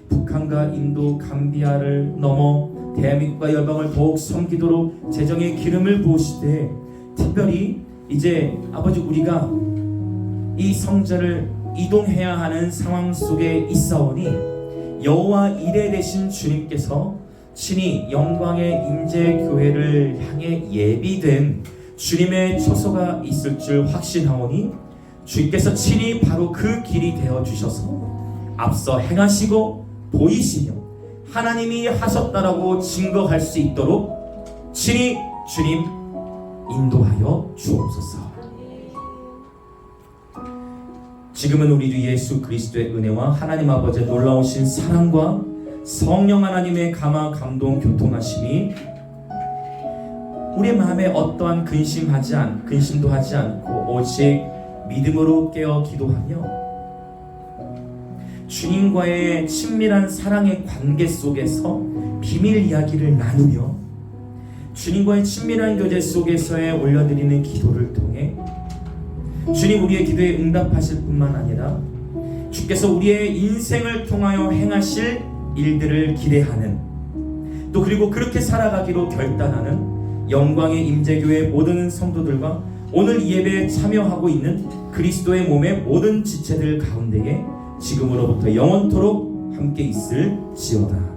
북한과 인도, 감비아를 넘어 대한민국과 열방을 더욱 섬기도록 재정의 기름을 부으시되 특별히 이제 아버지 우리가 이 성전을 이동해야 하는 상황 속에 있사오니 여호와 이레 되신 주님께서 친히 영광의 임재 교회를 향해 예비된 주님의 처소가 있을 줄 확신하오니 주님께서 친히 바로 그 길이 되어 주셔서 앞서 행하시고 보이시며 하나님이 하셨다라고 증거할 수 있도록 친히 주님 인도하여 주옵소서. 지금은 우리 주 예수 그리스도의 은혜와 하나님 아버지의 놀라우신 사랑과 성령 하나님의 감화 감동 교통하심이 우리의 마음에 어떠한 근심도 하지 않고 오직 믿음으로 깨어 기도하며 주님과의 친밀한 사랑의 관계 속에서 비밀 이야기를 나누며 주님과의 친밀한 교제 속에서의 올려드리는 기도를 통해 주님 우리의 기도에 응답하실 뿐만 아니라 주께서 우리의 인생을 통하여 행하실 일들을 기대하는 또 그리고 그렇게 살아가기로 결단하는 영광의 임재교회 모든 성도들과 오늘 이 예배에 참여하고 있는 그리스도의 몸의 모든 지체들 가운데에 지금으로부터 영원토록 함께 있을지어다.